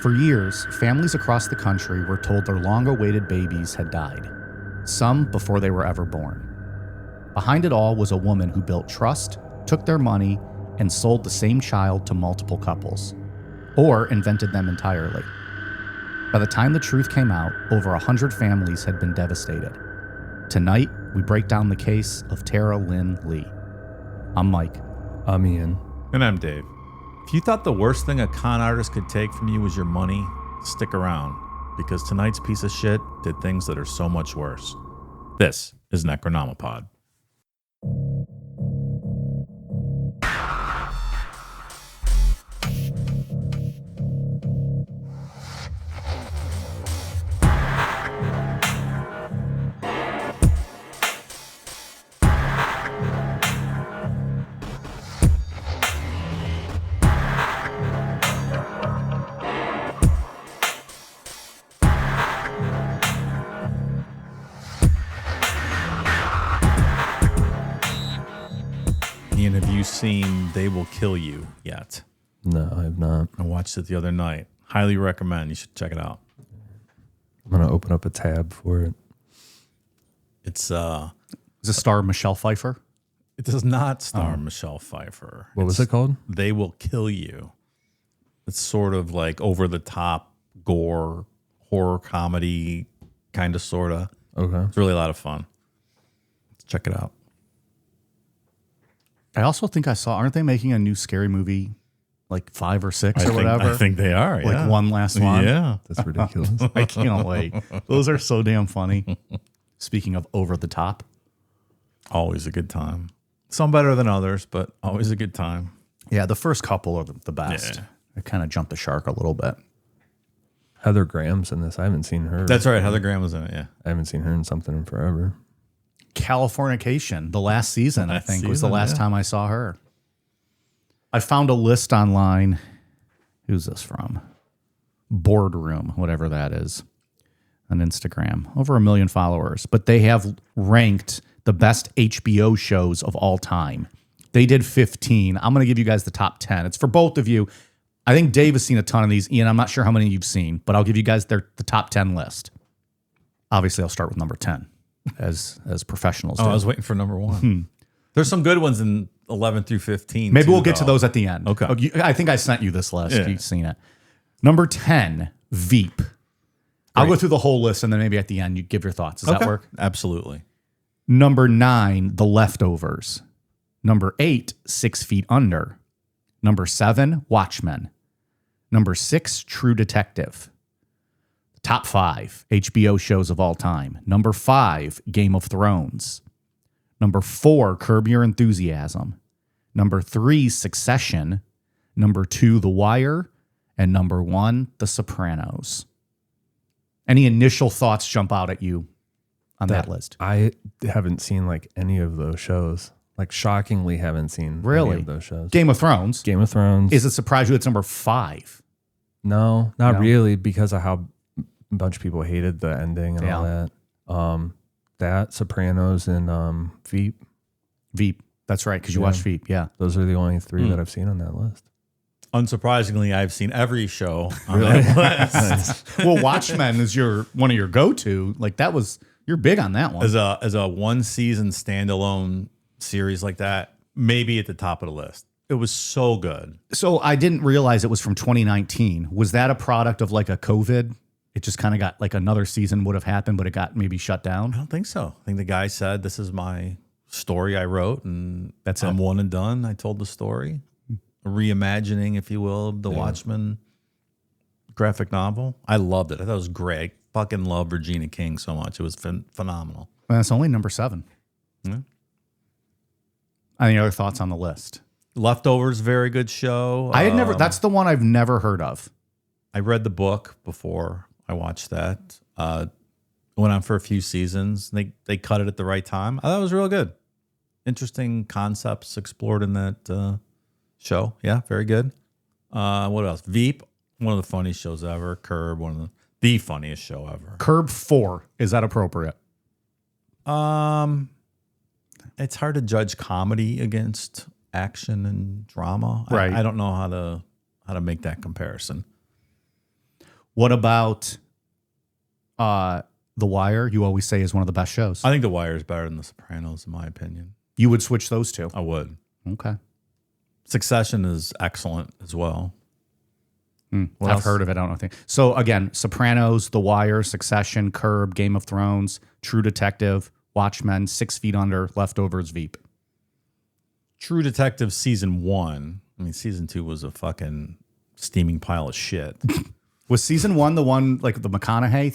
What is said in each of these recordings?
For years, families across the country were told their long-awaited babies had died, some before they were ever born. Behind it all was a woman who built trust, took their money, and sold the same child to multiple couples, or invented them entirely. By the time the truth came out, over 100 families had been devastated. Tonight, we break down the case of Tara Lynn Lee. I'm Mike. I'm Ian. And I'm Dave. If you thought the worst thing a con artist could take from you was your money, stick around, because tonight's piece of shit did things that are so much worse. This is Necronomipod. Ian, have you seen They Will Kill You yet? No, I have not. I watched it the other night. Highly recommend. You should check it out. I'm going to open up a tab for it. It's Does it star Michelle Pfeiffer? it does not star Michelle Pfeiffer. What was it called? They Will Kill You. It's sort of like over the top gore, horror comedy, kind of, sort of. Okay. It's really a lot of fun. Let's check it out. I also think I saw, aren't they making a new scary movie, like 5 or 6 or whatever? I think they are. Like one last one. Yeah. That's ridiculous. I can't wait. Those are so damn funny. Speaking of over the top. Always a good time. Some better than others, but always a good time. Yeah, the first couple are the best. Yeah. I kind of jumped the shark a little bit. Heather Graham's in this. I haven't seen her. That's right. Heather Graham was in it, yeah. I haven't seen her in something in forever. Californication, the last season, I Last think, was the season, last yeah. time I saw her. I found a list online. Who's this from? Boardroom, whatever that is, on Instagram. Over 1 million followers. But they have ranked the best HBO shows of all time. They did 15. I'm going to give you guys the top 10. It's for both of you. I think Dave has seen a ton of these. Ian, I'm not sure how many you've seen, but I'll give you guys the top 10 list. Obviously, I'll start with number 10. As professionals. I was waiting for number one. There's some good ones in 11 through 15. Maybe too, we'll get to though. those at the end. Okay. I think I sent you this list. Yeah. You've seen it. Number 10, Veep. I'll go through the whole list and then maybe at the end you give your thoughts. Does that work? Absolutely. Number 9, The Leftovers. Number 8, 6 Feet Under. Number 7, Watchmen. Number 6, True Detective. Top 5 HBO shows of all time. Number 5, Game of Thrones. Number 4, Curb Your Enthusiasm. Number 3, Succession. Number 2, The Wire. And number 1, The Sopranos. Any initial thoughts jump out at you on that list? I haven't seen like any of those shows. Like shockingly haven't seen Really? any of those shows. Game of Thrones. Game of Thrones. Is it surprised you it's number 5? No, not No? really, because of how a bunch of people hated the ending and all that. That, Sopranos, and Veep. Veep. That's right, because you Yeah. watched Veep. Yeah. Those are the only 3 that I've seen on that list. Unsurprisingly, I've seen every show on that list. Well, Watchmen is one of your go-to. Like you're big on that one. As a one season standalone series like that, maybe at the top of the list. It was so good. So I didn't realize it was from 2019. Was that a product of like a COVID? It just kind of got like another season would have happened, but it got maybe shut down. I don't think so. I think the guy said, "This is my story I wrote, and That's I'm it. one and done." I told the story, a reimagining, if you will, of the Watchmen graphic novel. I loved it. I thought it was great. Fucking love Regina King so much. It was phenomenal. Well, that's only number 7. Yeah. Any other thoughts on the list? Leftovers, very good show. I had never. That's the one I've never heard of. I read the book before I watched that. Went on for a few seasons. They cut it at the right time. I thought it was real good. Interesting concepts explored in that show. Yeah, very good. What else? Veep, one of the funniest shows ever. Curb, one of the funniest show ever. Curb 4. Is that appropriate? It's hard to judge comedy against action and drama. Right. I don't know how to make that comparison. What about The Wire? You always say is one of the best shows. I think The Wire is better than The Sopranos, in my opinion. You would switch those two. I would. Okay. Succession is excellent as well. What I've else? heard of it. I don't know anything. So again, Sopranos, The Wire, Succession, Curb, Game of Thrones, True Detective, Watchmen, 6 Feet Under, Leftovers, Veep. True Detective season 1. I mean, season 2 was a fucking steaming pile of shit. Was season 1 the one like the McConaughey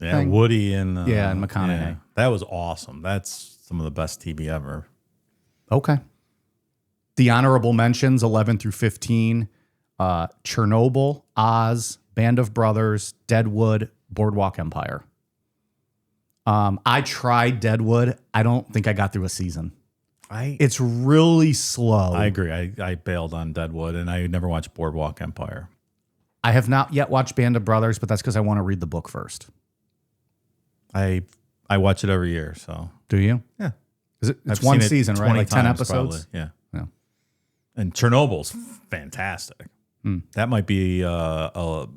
thing? Woody and and McConaughey. That was awesome. That's some of the best TV ever. Okay. The honorable mentions 11 through 15. Chernobyl, Oz, Band of Brothers, Deadwood, Boardwalk Empire. I tried Deadwood. I don't think I got through a season. It's really slow. I agree. I bailed on Deadwood, and I never watched Boardwalk Empire. I have not yet watched Band of Brothers, but that's because I want to read the book first. I watch it every year. So Do you? yeah, It's I've one seen it season, right? 20 Like 10 times episodes? probably. Yeah. Yeah. And Chernobyl's fantastic. That might be And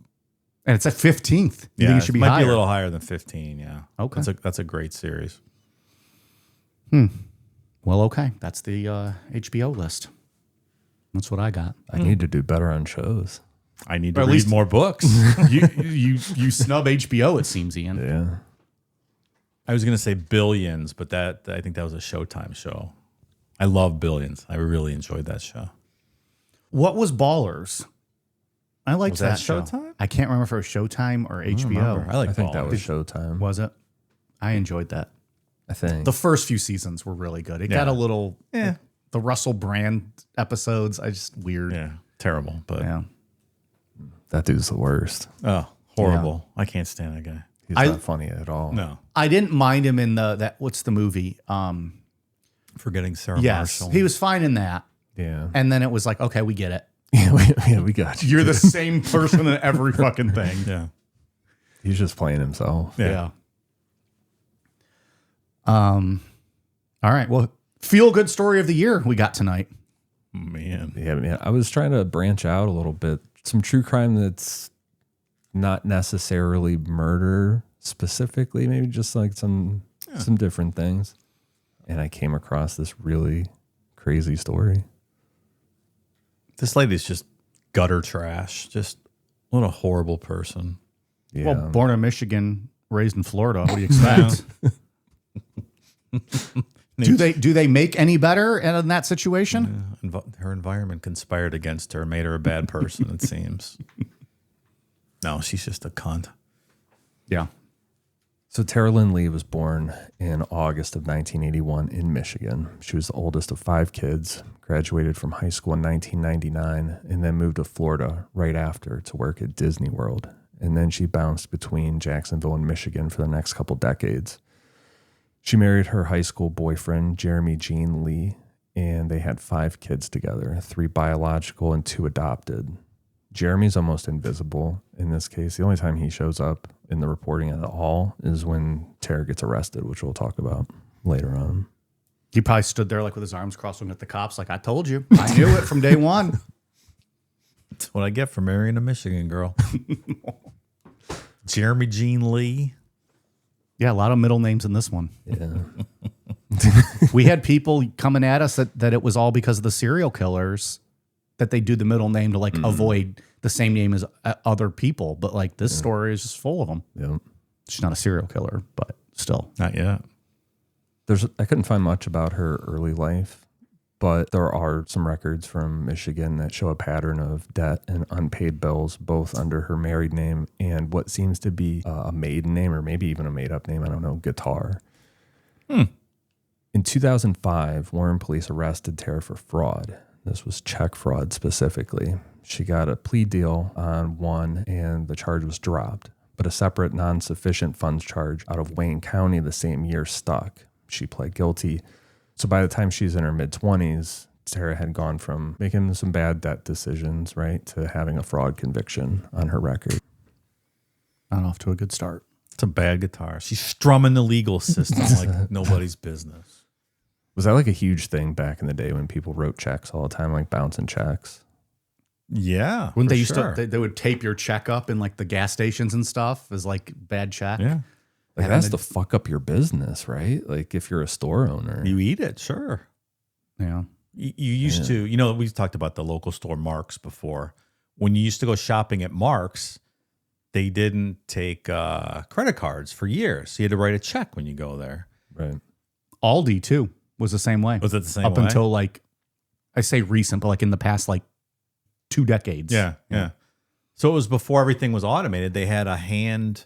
it's at 15th. You think yeah, it should be might higher? be a little higher than 15. Yeah. Okay. That's a great series. Well, okay. That's the HBO list. That's what I got. I need to do better on shows. I need to Or at read least- more books. you snub HBO, it seems, Ian. Yeah. I was gonna say Billions, but I think that was a Showtime show. I love Billions. I really enjoyed that show. What was Ballers? I liked Was that show. Showtime? I can't remember if it was Showtime or HBO. I like I think that Ballers. was Showtime. Was it? I enjoyed that. I think. The first few seasons were really good. It got a little, the Russell Brand episodes, I just weird. Yeah, terrible, but Yeah. That dude's the worst. oh, horrible. I can't stand that guy. He's I- not funny at all. No, I didn't mind him in what's the movie? forgetting Sarah Yes. Marshall. He was fine in that. Yeah. And then it was like, okay, we get it. Yeah, we got you. You're the same person in every fucking thing. Yeah, He's just playing himself. yeah. All right. Well, feel good story of the year we got tonight. Man, Yeah, man. I was trying to branch out a little bit. Some true crime that's not necessarily murder specifically, maybe just like some different things. And I came across this really crazy story. this lady's just gutter trash. Just what a horrible person. Yeah. Well, born in Michigan, raised in Florida. What do you expect? Do they make any better in that situation? Her environment conspired against her, made her a bad person. It seems. No, she's just a cunt. Yeah. So Tara Lynn Lee was born in August of 1981 in Michigan. She was the oldest of 5 kids, graduated from high school in 1999, and then moved to Florida right after to work at Disney World. And then she bounced between Jacksonville and Michigan for the next couple decades. She married her high school boyfriend, Jeremy Gene Lee, and they had 5 kids together, 3 biological and 2 adopted. Jeremy's almost invisible in this case. The only time he shows up in the reporting at all is when Tara gets arrested, which we'll talk about later on. He probably stood there like with his arms crossed looking at the cops like, I told you. I knew it from day one. That's what I get for marrying a Michigan girl. Jeremy Gene Lee. Yeah, a lot of middle names in this one. Yeah. We had people coming at us that it was all because of the serial killers that they do the middle name to like avoid the same name as other people. But like this story is just full of them. Yeah. She's not a serial killer, but still. Not yet. I couldn't find much about her early life, but there are some records from Michigan that show a pattern of debt and unpaid bills, both under her married name and what seems to be a maiden name or maybe even a made-up name. I don't know, Guitar. In 2005, Warren police arrested Tara for fraud. This was check fraud specifically. She got a plea deal on one and the charge was dropped, but a separate non-sufficient funds charge out of Wayne County the same year stuck. She pled guilty. So by the time she's in her mid-20s, Tara had gone from making some bad debt decisions, right, to having a fraud conviction on her record. Not off to a good start. It's a bad guitar. She's strumming the legal system like nobody's business. Was that like a huge thing back in the day when people wrote checks all the time, like bouncing checks? Yeah. When for they used sure. to, they would tape your check up in like the gas stations and stuff as like bad check. Yeah. Like that's to fuck up your business, right? Like if you're a store owner. You eat it, sure. Yeah. You used to, you know, we talked about the local store Mark's before. When you used to go shopping at Mark's, they didn't take credit cards for years. So you had to write a check when you go there. Right. Aldi too was the same way. Was it the same Up way? until like, I say recent, but like in the past like 2 decades. Yeah. So it was before everything was automated. They had a hand,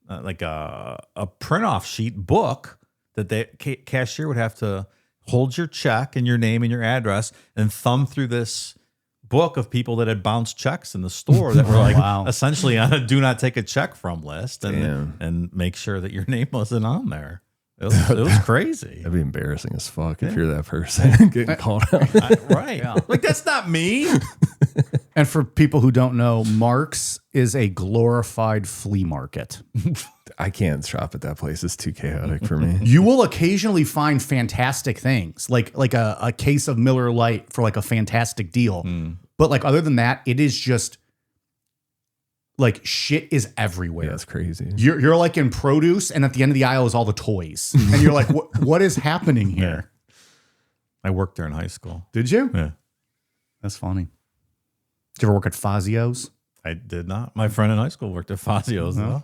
like a print off sheet book that the cashier would have to hold your check and your name and your address and thumb through this book of people that had bounced checks in the store that were like Wow. essentially on a do not take a check from list Damn. and make sure that your name wasn't on there. It was crazy. That'd be embarrassing as fuck if you're that person getting called out. Right. Yeah. Like, that's not me. And for people who don't know, Mark's is a glorified flea market. I can't shop at that place. It's too chaotic for me. You will occasionally find fantastic things, like a case of Miller Lite for like a fantastic deal. But like other than that, it is just like shit is everywhere. Yeah, it's crazy. You're like in produce, and at the end of the aisle is all the toys, and you're like, what is happening here? I worked there in high school. Did you? Yeah. That's funny. Did you ever work at Fazio's? I did not. My friend in high school worked at Fazio's, though.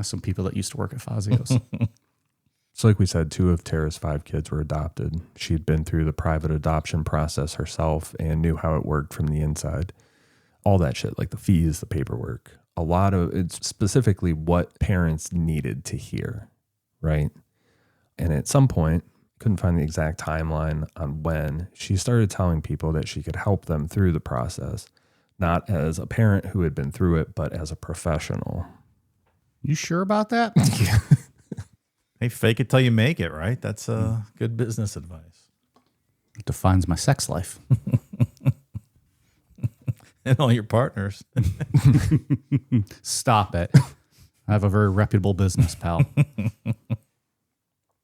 Some people that used to work at Fazio's. So like we said, 2 of Tara's 5 kids were adopted. She'd been through the private adoption process herself and knew how it worked from the inside. All that shit, like the fees, the paperwork. A lot of it's specifically what parents needed to hear, right? And at some point, couldn't find the exact timeline on when, she started telling people that she could help them through the process, not as a parent who had been through it, but as a professional. You sure about that? Hey, fake it till you make it, right? That's good business advice. It defines my sex life. And all your partners. Stop it. I have a very reputable business, pal.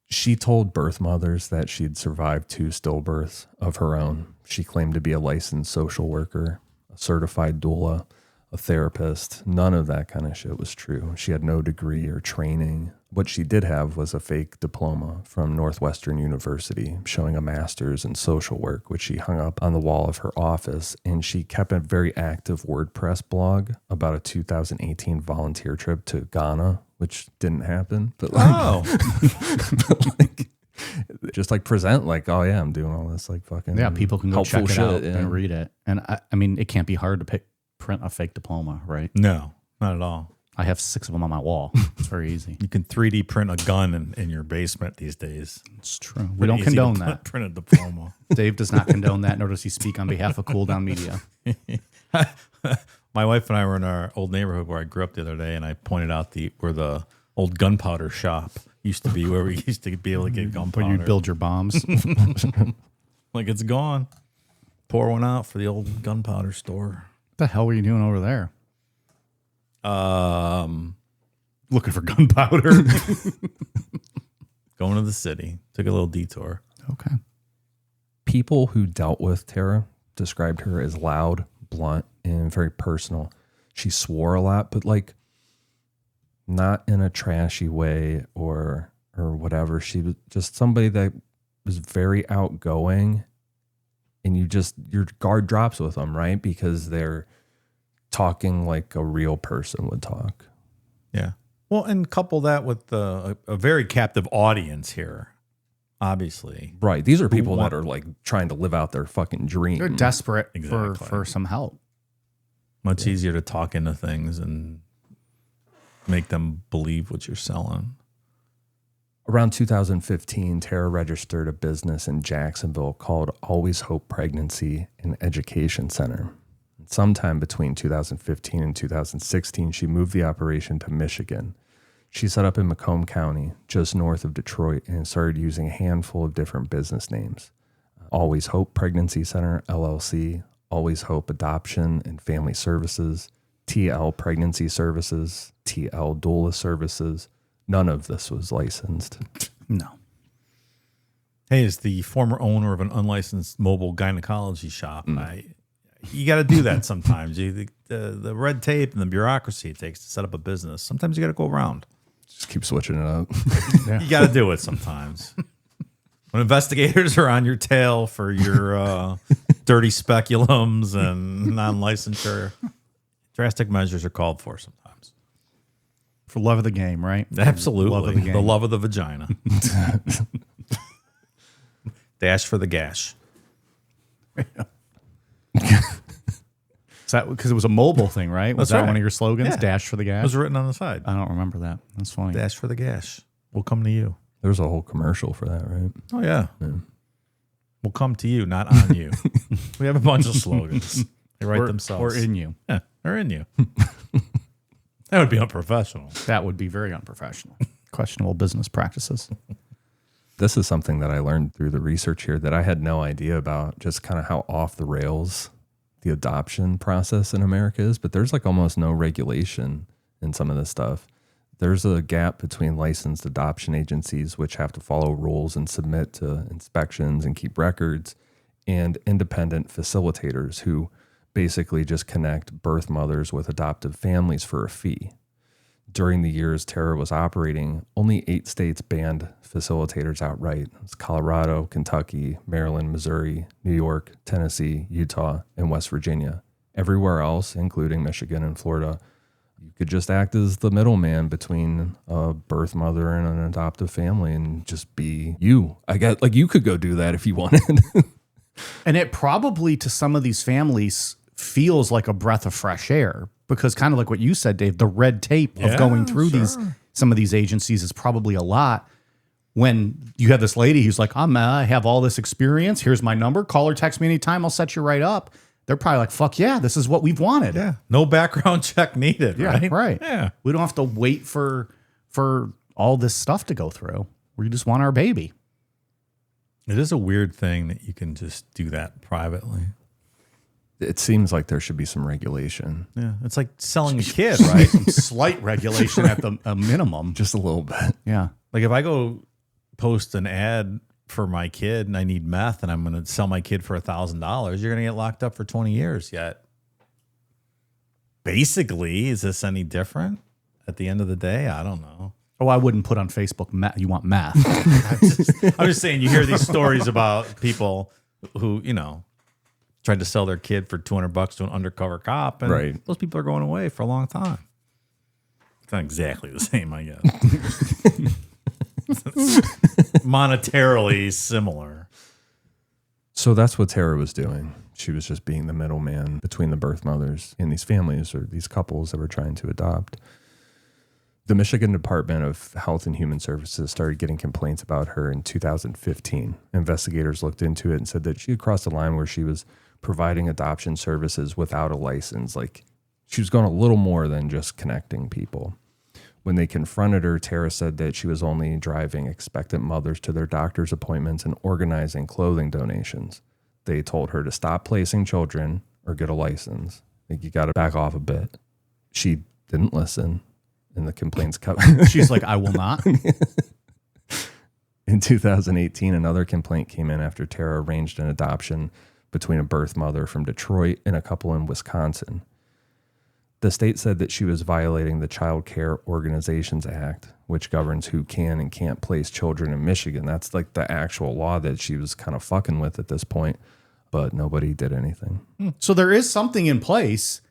She told birth mothers that she'd survived 2 stillbirths of her own. She claimed to be a licensed social worker, a certified doula, a therapist. None of that kind of shit was true. She had no degree or training. What she did have was a fake diploma from Northwestern University showing a master's in social work, which she hung up on the wall of her office. And she kept a very active WordPress blog about a 2018 volunteer trip to Ghana, which didn't happen. But like, just like present like, oh yeah, I'm doing all this like fucking People can go check it helpful out shit, yeah. and read it. And I mean, it can't be hard to print a fake diploma, right? No, not at all. I have 6 of them on my wall. It's very easy. You can 3D print a gun in your basement these days. It's true. We Pretty don't easy condone to that. Print a diploma. Dave does not condone that, nor does he speak on behalf of Cool Down Media. My wife and I were in our old neighborhood where I grew up the other day, and I pointed out where the old gunpowder shop used to be, where we used to be able to get gunpowder. Where you build your bombs. Like, it's gone. Pour one out for the old gunpowder store. What the hell were you doing over there? Looking for gunpowder. Going to the city. Took a little detour. Okay. People who dealt with Tara described her as loud, blunt, and very personal. She swore a lot, but like not in a trashy way or whatever. She was just somebody that was very outgoing, and your guard drops with them, right? Because they're talking like a real person would talk. Yeah. Well, and couple that with a very captive audience here, obviously. Right. These are people that are like trying to live out their fucking dream. They're desperate Exactly. for some help. Much easier to talk into things and make them believe what you're selling. Around 2015, Tara registered a business in Jacksonville called Always Hope Pregnancy and Education Center. Sometime between 2015 and 2016, she moved the operation to Michigan. She set up in Macomb County, just north of Detroit, and started using a handful of different business names. Always Hope Pregnancy Center, LLC, Always Hope Adoption and Family Services, TL Pregnancy Services, TL Doula Services. None of this was licensed. No. Hey, as the former owner of an unlicensed mobile gynecology shop, I You got to do that sometimes. The red tape and the bureaucracy it takes to set up a business. Sometimes you got to go around. Just keep switching it up. You got to do it sometimes. When investigators are on your tail for your dirty speculums and non-licensure, drastic measures are called for sometimes. For love of the game, right? Absolutely. Love of the game. The love of the vagina. Dash for the gash. Is that because it was a mobile thing, right? Was That's that right. one of your slogans? Yeah. Dash for the It gas? was written on the side. I don't remember that. That's funny. Dash for the gash. We'll come to you. There's a whole commercial for that, right? Oh, yeah. We'll come to you, not on you. We have a bunch of slogans. They write themselves. Or in you. Yeah, they're in you. That would be unprofessional. That would be very unprofessional. Questionable business practices. This is something that I learned through the research here that I had no idea about, just kind of how off the rails the adoption process in America is. But there's like almost no regulation in some of this stuff. There's a gap between licensed adoption agencies, which have to follow rules and submit to inspections and keep records, and independent facilitators who basically just connect birth mothers with adoptive families for a fee. During the years Terra was operating, only 8 states banned facilitators outright. It's Colorado, Kentucky, Maryland, Missouri, New York, Tennessee, Utah, and West Virginia. Everywhere else, including Michigan and Florida, you could just act as the middleman between a birth mother and an adoptive family and just be you. I get like you could go do that if you wanted. And it probably to some of these families feels like a breath of fresh air because kind of like what you said, Dave, the red tape of going through some of these agencies is probably a lot. When you have this lady who's like, I have all this experience. Here's my number. Call or text me anytime. I'll set you right up. They're probably like, fuck yeah, this is what we've wanted. Yeah. No background check needed, right? Right. Yeah. We don't have to wait for all this stuff to go through. We just want our baby. It is a weird thing that you can just do that privately. It seems like there should be some regulation. Yeah. It's like selling a kid, right? Some slight regulation at a minimum. Just a little bit. Yeah. Like if I go post an ad for my kid and I need meth and I'm going to sell my kid for $1,000, you're going to get locked up for 20 years yet. Basically, is this any different at the end of the day? I don't know. Oh, I wouldn't put on Facebook, you want math. I'm just saying you hear these stories about people who, tried to sell their kid for $200 to an undercover cop. And right. Those people are going away for a long time. It's not exactly the same, I guess. Monetarily similar. So that's what Tara was doing. She was just being the middleman between the birth mothers and these families or these couples that were trying to adopt. The Michigan Department of Health and Human Services started getting complaints about her in 2015. Investigators looked into it and said that she had crossed a line where she was providing adoption services without a license. Like she was going a little more than just connecting people. When they confronted her, Tara said that she was only driving expectant mothers to their doctor's appointments and organizing clothing donations. They told her to stop placing children or get a license. Like you got to back off a bit. She didn't listen. And the complaints kept. She's like, I will not. In 2018, another complaint came in after Tara arranged an adoption between a birth mother from Detroit and a couple in Wisconsin. The state said that she was violating the Child Care Organizations Act, which governs who can and can't place children in Michigan. That's like the actual law that she was kind of fucking with at this point, but nobody did anything. So there is something in place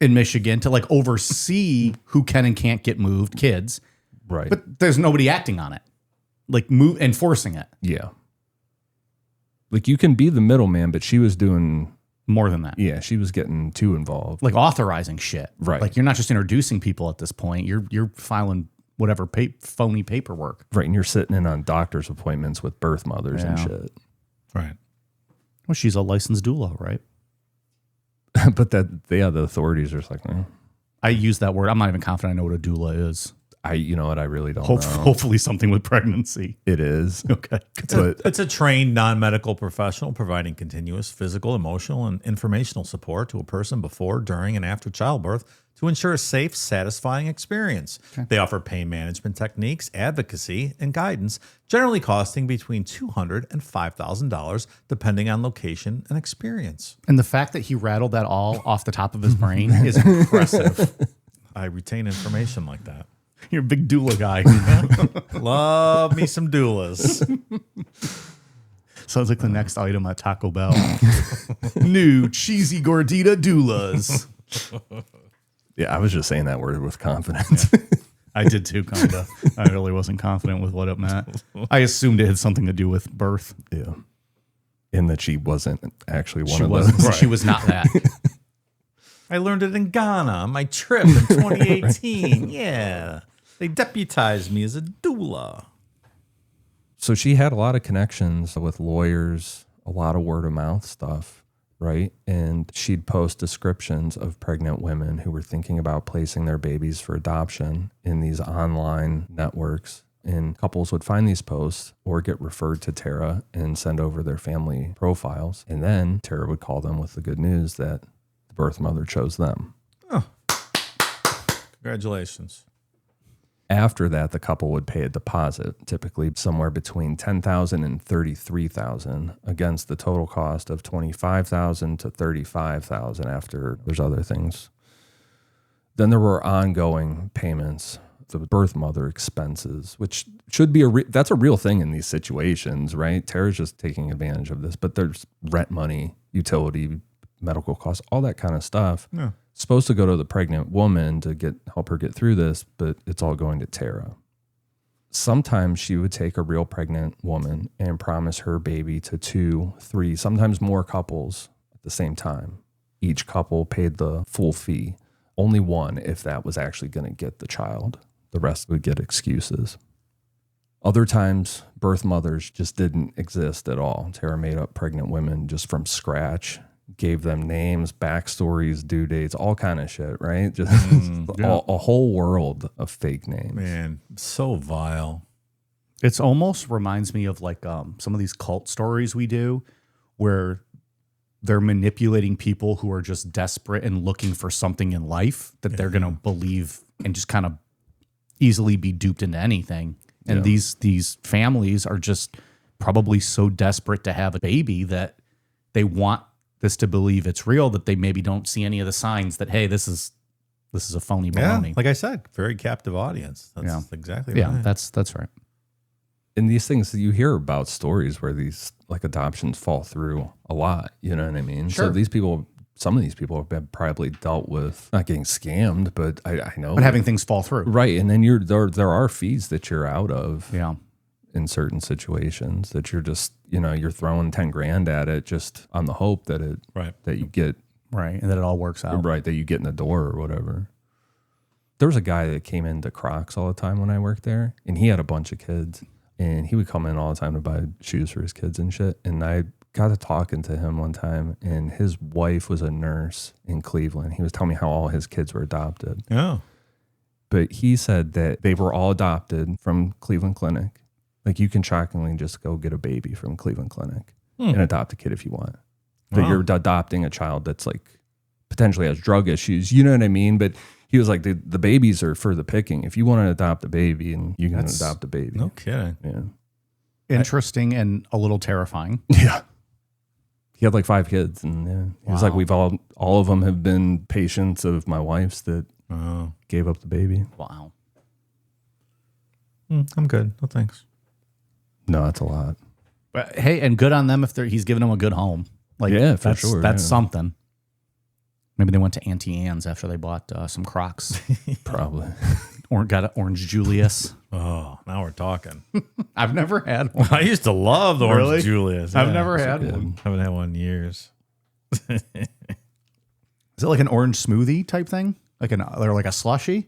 in Michigan to like oversee who can and can't get moved, kids. Right. But there's nobody acting on it, like enforcing it. Yeah. Like you can be the middleman, but she was doing more than that. Yeah, she was getting too involved. Like authorizing shit. Right. Like you're not just introducing people at this point. You're filing whatever phony paperwork. Right. And you're sitting in on doctor's appointments with birth mothers and shit. Right. Well, she's a licensed doula, right? But the authorities are just like, I use that word. I'm not even confident I know what a doula is. You know what? I really don't know. Hopefully something with pregnancy. It is. Okay. It's a trained non-medical professional providing continuous physical, emotional, and informational support to a person before, during, and after childbirth to ensure a safe, satisfying experience. Okay. They offer pain management techniques, advocacy, and guidance, generally costing between $200 and $5,000, depending on location and experience. And the fact that he rattled that all off the top of his brain is impressive. I retain information like that. You're a big doula guy. Love me some doulas. Sounds like the next item at Taco Bell. New cheesy gordita doulas. Yeah, I was just saying that word with confidence. Yeah. I did too, kind of. I really wasn't confident with what it meant. I assumed it had something to do with birth. Yeah. And that she wasn't actually one she of wasn't, those. Right. She was not that. I learned it in Ghana on my trip in 2018. Yeah. They deputized me as a doula. So she had a lot of connections with lawyers, a lot of word of mouth stuff, right? And she'd post descriptions of pregnant women who were thinking about placing their babies for adoption in these online networks. And couples would find these posts or get referred to Tara and send over their family profiles. And then Tara would call them with the good news that the birth mother chose them. Oh, congratulations. After that, the couple would pay a deposit, typically somewhere between $10,000 and $33,000, against the total cost of $25,000 to $35,000 after there's other things. Then there were ongoing payments, the birth mother expenses, which should be that's a real thing in these situations, right? Tara's just taking advantage of this, but there's rent money, utility, medical costs, all that kind of stuff. Yeah. Supposed to go to the pregnant woman to help her get through this, but it's all going to Tara. Sometimes she would take a real pregnant woman and promise her baby to 2, 3, sometimes more couples at the same time. Each couple paid the full fee. Only one if that was actually going to get the child. The rest would get excuses. Other times, birth mothers just didn't exist at all. Tara made up pregnant women just from scratch. Gave them names, backstories, due dates, all kind of shit, right? Just a whole world of fake names. Man, so vile. It's almost reminds me of like some of these cult stories we do where they're manipulating people who are just desperate and looking for something in life that they're going to believe and just kind of easily be duped into anything. And these families are just probably so desperate to have a baby that they want this to believe it's real, that they maybe don't see any of the signs that, hey, this is a phony baloney. Yeah, like I said, very captive audience. That's exactly right. Yeah, that's right. And these things that you hear about stories where these like adoptions fall through a lot, you know what I mean? Sure. So these people, some of these people have been probably dealt with not getting scammed, but I know. But having things fall through. Right. And then there are fees that you're out of. Yeah. In certain situations that you're just, you're throwing 10 grand at it just on the hope that that you get right. And that it all works out. Right. That you get in the door or whatever. There was a guy that came into Crocs all the time when I worked there, and he had a bunch of kids, and he would come in all the time to buy shoes for his kids and shit. And I got to talking to him one time, and his wife was a nurse in Cleveland. He was telling me how all his kids were adopted. Oh. But he said that they were all adopted from Cleveland Clinic. Like you can shockingly just go get a baby from Cleveland Clinic and adopt a kid if you want. But you're adopting a child that's like potentially has drug issues. You know what I mean? But he was like, the babies are for the picking. If you want to adopt a baby, and you can adopt a baby. No kidding. Yeah. Interesting and a little terrifying. Yeah. He had like 5 kids, and he was like, we've all of them have been patients of my wife's that gave up the baby. Wow. I'm good. No thanks. No, that's a lot. But hey, and good on them if he's giving them a good home. Like, yeah, for that's, sure. That's something. Maybe they went to Auntie Anne's after they bought some Crocs. Probably. Or got an Orange Julius. Oh, now we're talking. I've never had one. I used to love the Orange Julius. I've never had one. Haven't had one in years. Is it like an orange smoothie type thing? Or like a slushie?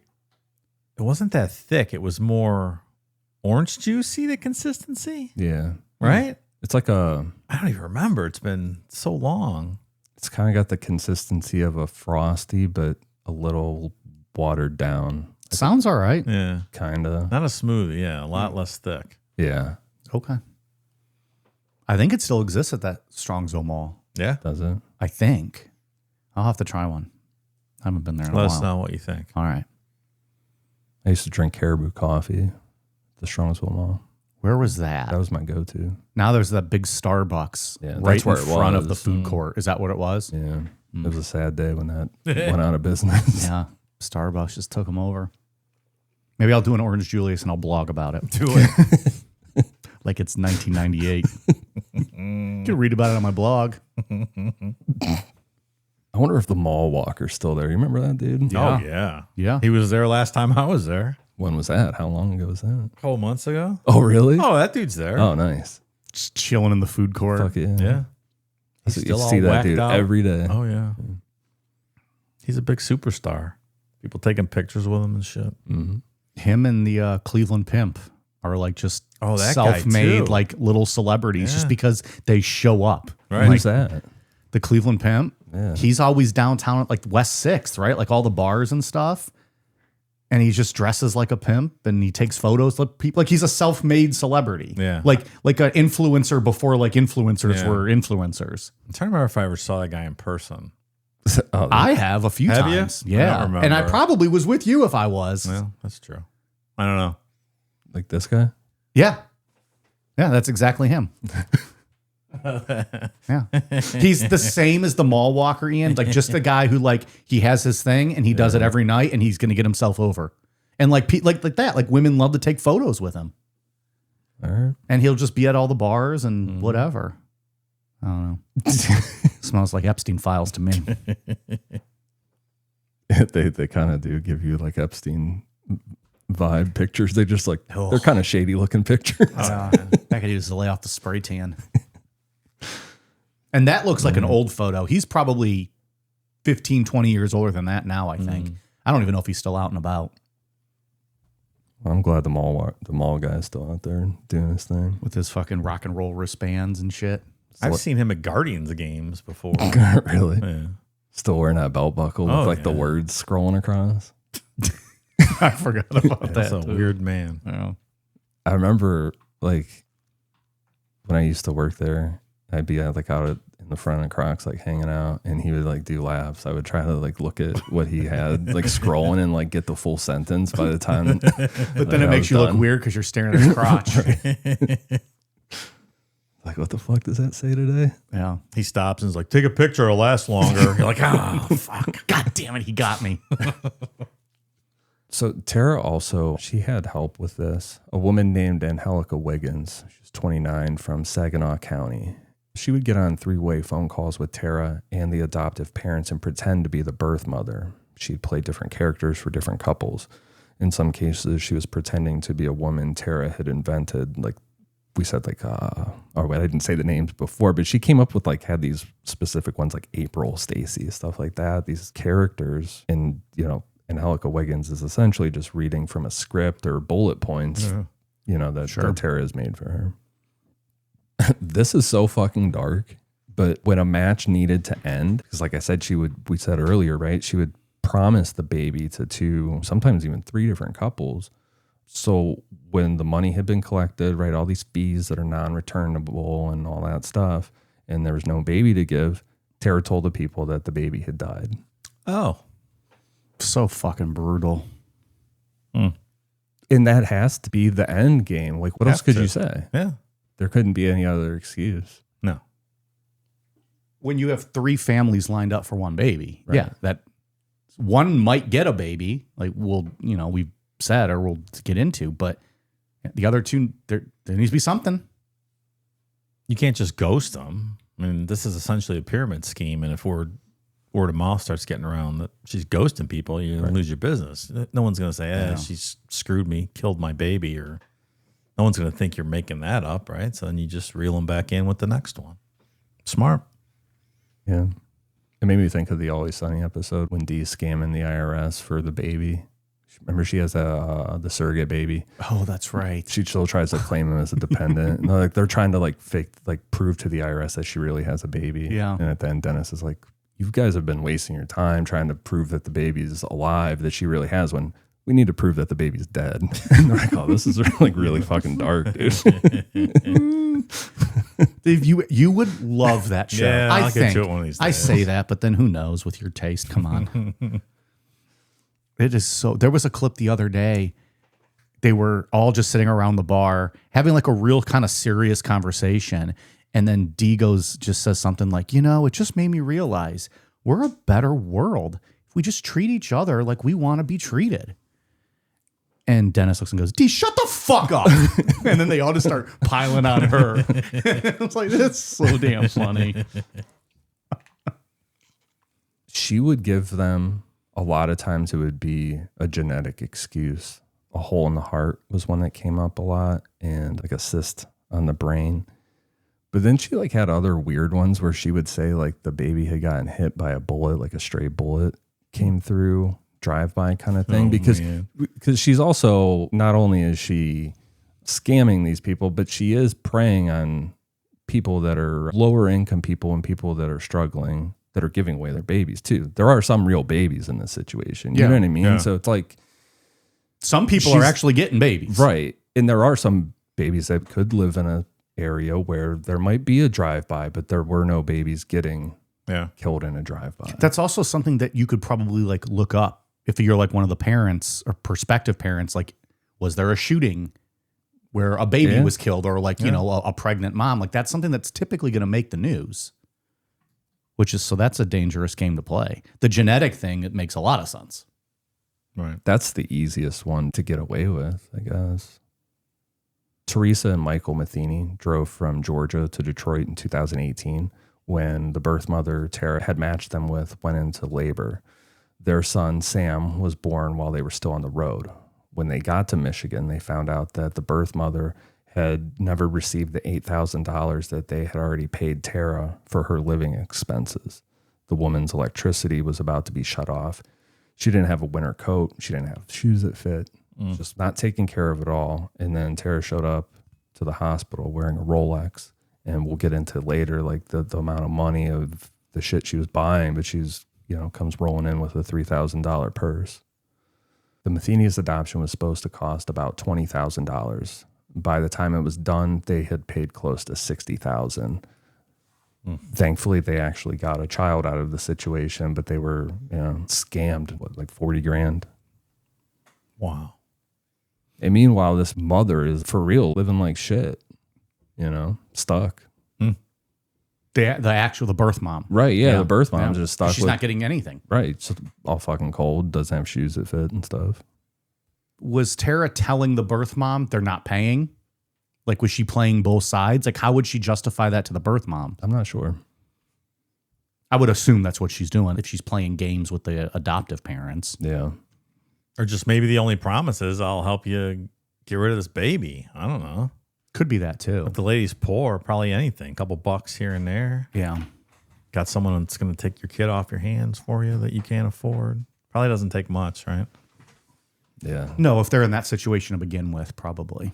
It wasn't that thick. It was more orange juicy, the consistency. Yeah. Right? It's like I don't even remember. It's been so long. It's kind of got the consistency of a Frosty, but a little watered down. Sounds all right. Yeah. Kind of. Not a smoothie. Yeah. A lot less thick. Yeah. Okay. I think it still exists at that Strongsville Mall. Yeah. Does it? I think. I'll have to try one. I haven't been there in a Let while. us know what you think. All right. I used to drink Caribou coffee at the Strongsville Mall. Where was that? That was my go-to. Now there's that big Starbucks Yeah, right that's where in it front of the was. food court. Is that what it was? Yeah. It was a sad day when that went out of business. Yeah. Starbucks just took them over. Maybe I'll do an Orange Julius and I'll blog about it. Do it. Like it's 1998. You can read about it on my blog. I wonder if the mall walker's still there. You remember that dude? Yeah. Oh, yeah. Yeah. He was there last time I was there. When was that? How long ago was that? A couple months ago. Oh, really? Oh, that dude's there. Oh, nice. Just chilling in the food court. Fuck yeah. Yeah. He's You still all see that whacked dude out. every day. Oh, yeah. He's a big superstar. People taking pictures with him and shit. Mm-hmm. Him and the Cleveland Pimp are like just Oh, that guy, self-made too. like little celebrities Yeah. just because they show up. Right. Who's that? The Cleveland Pimp. Yeah. He's always downtown at like West 6th, right? Like all the bars and stuff. And he just dresses like a pimp and he takes photos of people. Like he's a self-made celebrity. Yeah. Like an influencer before like influencers Yeah. were influencers. I'm trying to remember if I ever saw that guy in person. Oh, I have a few Have you? times. I Yeah. don't remember. And I probably was with you if I was. Well, that's true. I don't know. like this guy? Yeah. Yeah, that's exactly him. Yeah. He's the same as the mall walker, Ian. Like just a guy who like he has his thing and he does it every night and he's gonna get himself over. And like like that. Like women love to take photos with him. All right. And he'll just be at all the bars and whatever. I don't know. Smells like Epstein files to me. they kind of do give you like Epstein vibe pictures. They just like, they're kind of shady looking pictures. That could use to lay off the spray tan. And that looks like an old photo. He's probably 15, 20 years older than that now, I think. I don't even know if he's still out and about I'm glad the mall guy's still out there doing his thing. with his fucking rock and roll wristbands and shit. I've seen him at Guardians games before. Really? Yeah. Still wearing that belt buckle with like the words scrolling across. I forgot about That's that. a weird man. Yeah. I remember like when I used to work there, I'd be like out in the front of Crocs, like hanging out, and he would like do laps. I would try to like look at what he had, like scrolling and like get the full sentence by the time. But then it makes you look weird because you're staring at his crotch. Like, what the fuck does that say today? Yeah. He stops and is like, take a picture, it'll last longer. You're like, Oh, fuck. God damn it. He got me. So Tara also, she had help with this. A woman named Angelica Wiggins. She's 29 from Saginaw County. She would get on three-way phone calls with Tara and the adoptive parents and pretend to be the birth mother. She'd play different characters for different couples. In some cases, she was pretending to be a woman Tara had invented. Like we said, like, or wait, I didn't say the names before, but she came up with like, had these specific ones like April, Stacy, stuff like that. These characters, and, you know, Angelica Wiggins is essentially just reading from a script or bullet points, you know, that Tara has made for her. This is so fucking dark, but when a match needed to end, because like I said, we said earlier, right? She would promise the baby to 2, sometimes even 3 different couples. So when the money had been collected, right, all these fees that are non-returnable and all that stuff, and there was no baby to give, Tara told the people that the baby had died. oh. So fucking brutal. And that has to be the end game. Like, what else could you say? Yeah. There couldn't be any other excuse. No. When you have 3 families lined up for one baby, Right. yeah, that one might get a baby, like we've said or we'll get into, but the other 2, there needs to be something. You can't just ghost them. I mean, this is essentially a pyramid scheme. And if word of mouth starts getting around that she's ghosting people, you're going to lose your business. No one's going to say, she's screwed me, killed my baby, or no one's going to think you're making that up, right? So then you just reel them back in with the next one. Smart. Yeah. It made me think of the Always Sunny episode when Dee's scamming the IRS for the baby. Remember, she has the surrogate baby. Oh, that's right. She still tries to claim him as a dependent. And they're trying to like prove to the IRS that she really has a baby. Yeah. And at the end, Dennis is like, you guys have been wasting your time trying to prove that the baby's alive, that she really has one. we need to prove that the baby's dead. And they're like, oh, this is really fucking dark, dude. Dave, you would love that show. Yeah, I I'll think. get you it one of these I days. say that, but then who knows with your taste? Come on. It is so. There was a clip the other day. They were all just sitting around the bar having like a real kind of serious conversation. And then D just says something like, it just made me realize we're a better world if we just treat each other like we want to be treated. And Dennis looks and goes, D, shut the fuck up. And then they all just start piling on her. I was like, that's so damn funny. She would give them, a lot of times it would be a genetic excuse. A hole in the heart was one that came up a lot, and like a cyst on the brain. But then she like had other weird ones where she would say like the baby had gotten hit by a bullet, like a stray bullet came through, drive-by kind of thing. Because she's also, not only is she scamming these people, but she is preying on people that are lower income people and people that are struggling, that are giving away their babies too. There are some real babies in this situation. You know what I mean? Yeah. So it's like, some people are actually getting babies. right. And there are some babies that could live in a area where there might be a drive-by, but there were no babies getting killed in a drive-by. That's also something that you could probably like look up if you're like one of the parents or prospective parents. Like, was there a shooting where a baby was killed, or like, a pregnant mom? Like, that's something that's typically going to make the news, so that's a dangerous game to play. The genetic thing, it makes a lot of sense. Right. That's the easiest one to get away with, I guess. Teresa and Michael Matheny drove from Georgia to Detroit in 2018 when the birth mother Tara had matched them with went into labor. Their son, Sam, was born while they were still on the road. When they got to Michigan, they found out that the birth mother had never received the $8,000 that they had already paid Tara for her living expenses. The woman's electricity was about to be shut off. She didn't have a winter coat. She didn't have shoes that fit. Just not taking care of it all. And then Tara showed up to the hospital wearing a Rolex. And we'll get into later, like the amount of money of the shit she was buying, but she's, comes rolling in with a $3,000 purse. The Matheny's adoption was supposed to cost about $20,000. By the time it was done, they had paid close to $60,000. Thankfully, they actually got a child out of the situation, but they were scammed, like 40 grand. Wow. And meanwhile, this mother is for real living like shit, stuck. The birth mom. Right, yeah. The birth mom's just stuck. She's not getting anything. Right. It's all fucking cold, doesn't have shoes that fit and stuff. Was Tara telling the birth mom they're not paying? Like, was she playing both sides? Like, how would she justify that to the birth mom? I'm not sure. I would assume that's what she's doing if she's playing games with the adoptive parents. Yeah. Or just maybe the only promise is I'll help you get rid of this baby. I don't know. Could be that too. If the lady's poor, probably anything. A couple bucks here and there. Yeah. Got someone that's going to take your kid off your hands for you that you can't afford. Probably doesn't take much, right? Yeah. No, if they're in that situation to begin with, probably.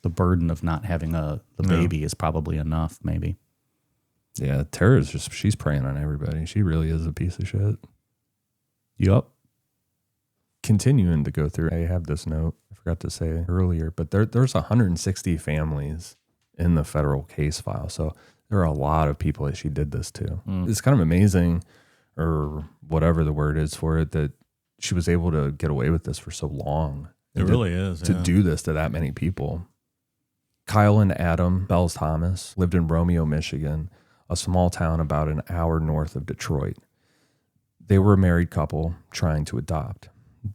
The burden of not having the baby is probably enough, maybe. Yeah, Tara's she's preying on everybody. She really is a piece of shit. Yup. Continuing to go through, I have this note I forgot to say earlier, but there's 160 families in the federal case file. So there are a lot of people that she did this to. It's kind of amazing, or whatever the word is for it, that she was able to get away with this for so long. It really is. To do this to that many people. Kyle and Adam Bells Thomas lived in Romeo, Michigan, a small town about an hour north of Detroit. They were a married couple trying to adopt.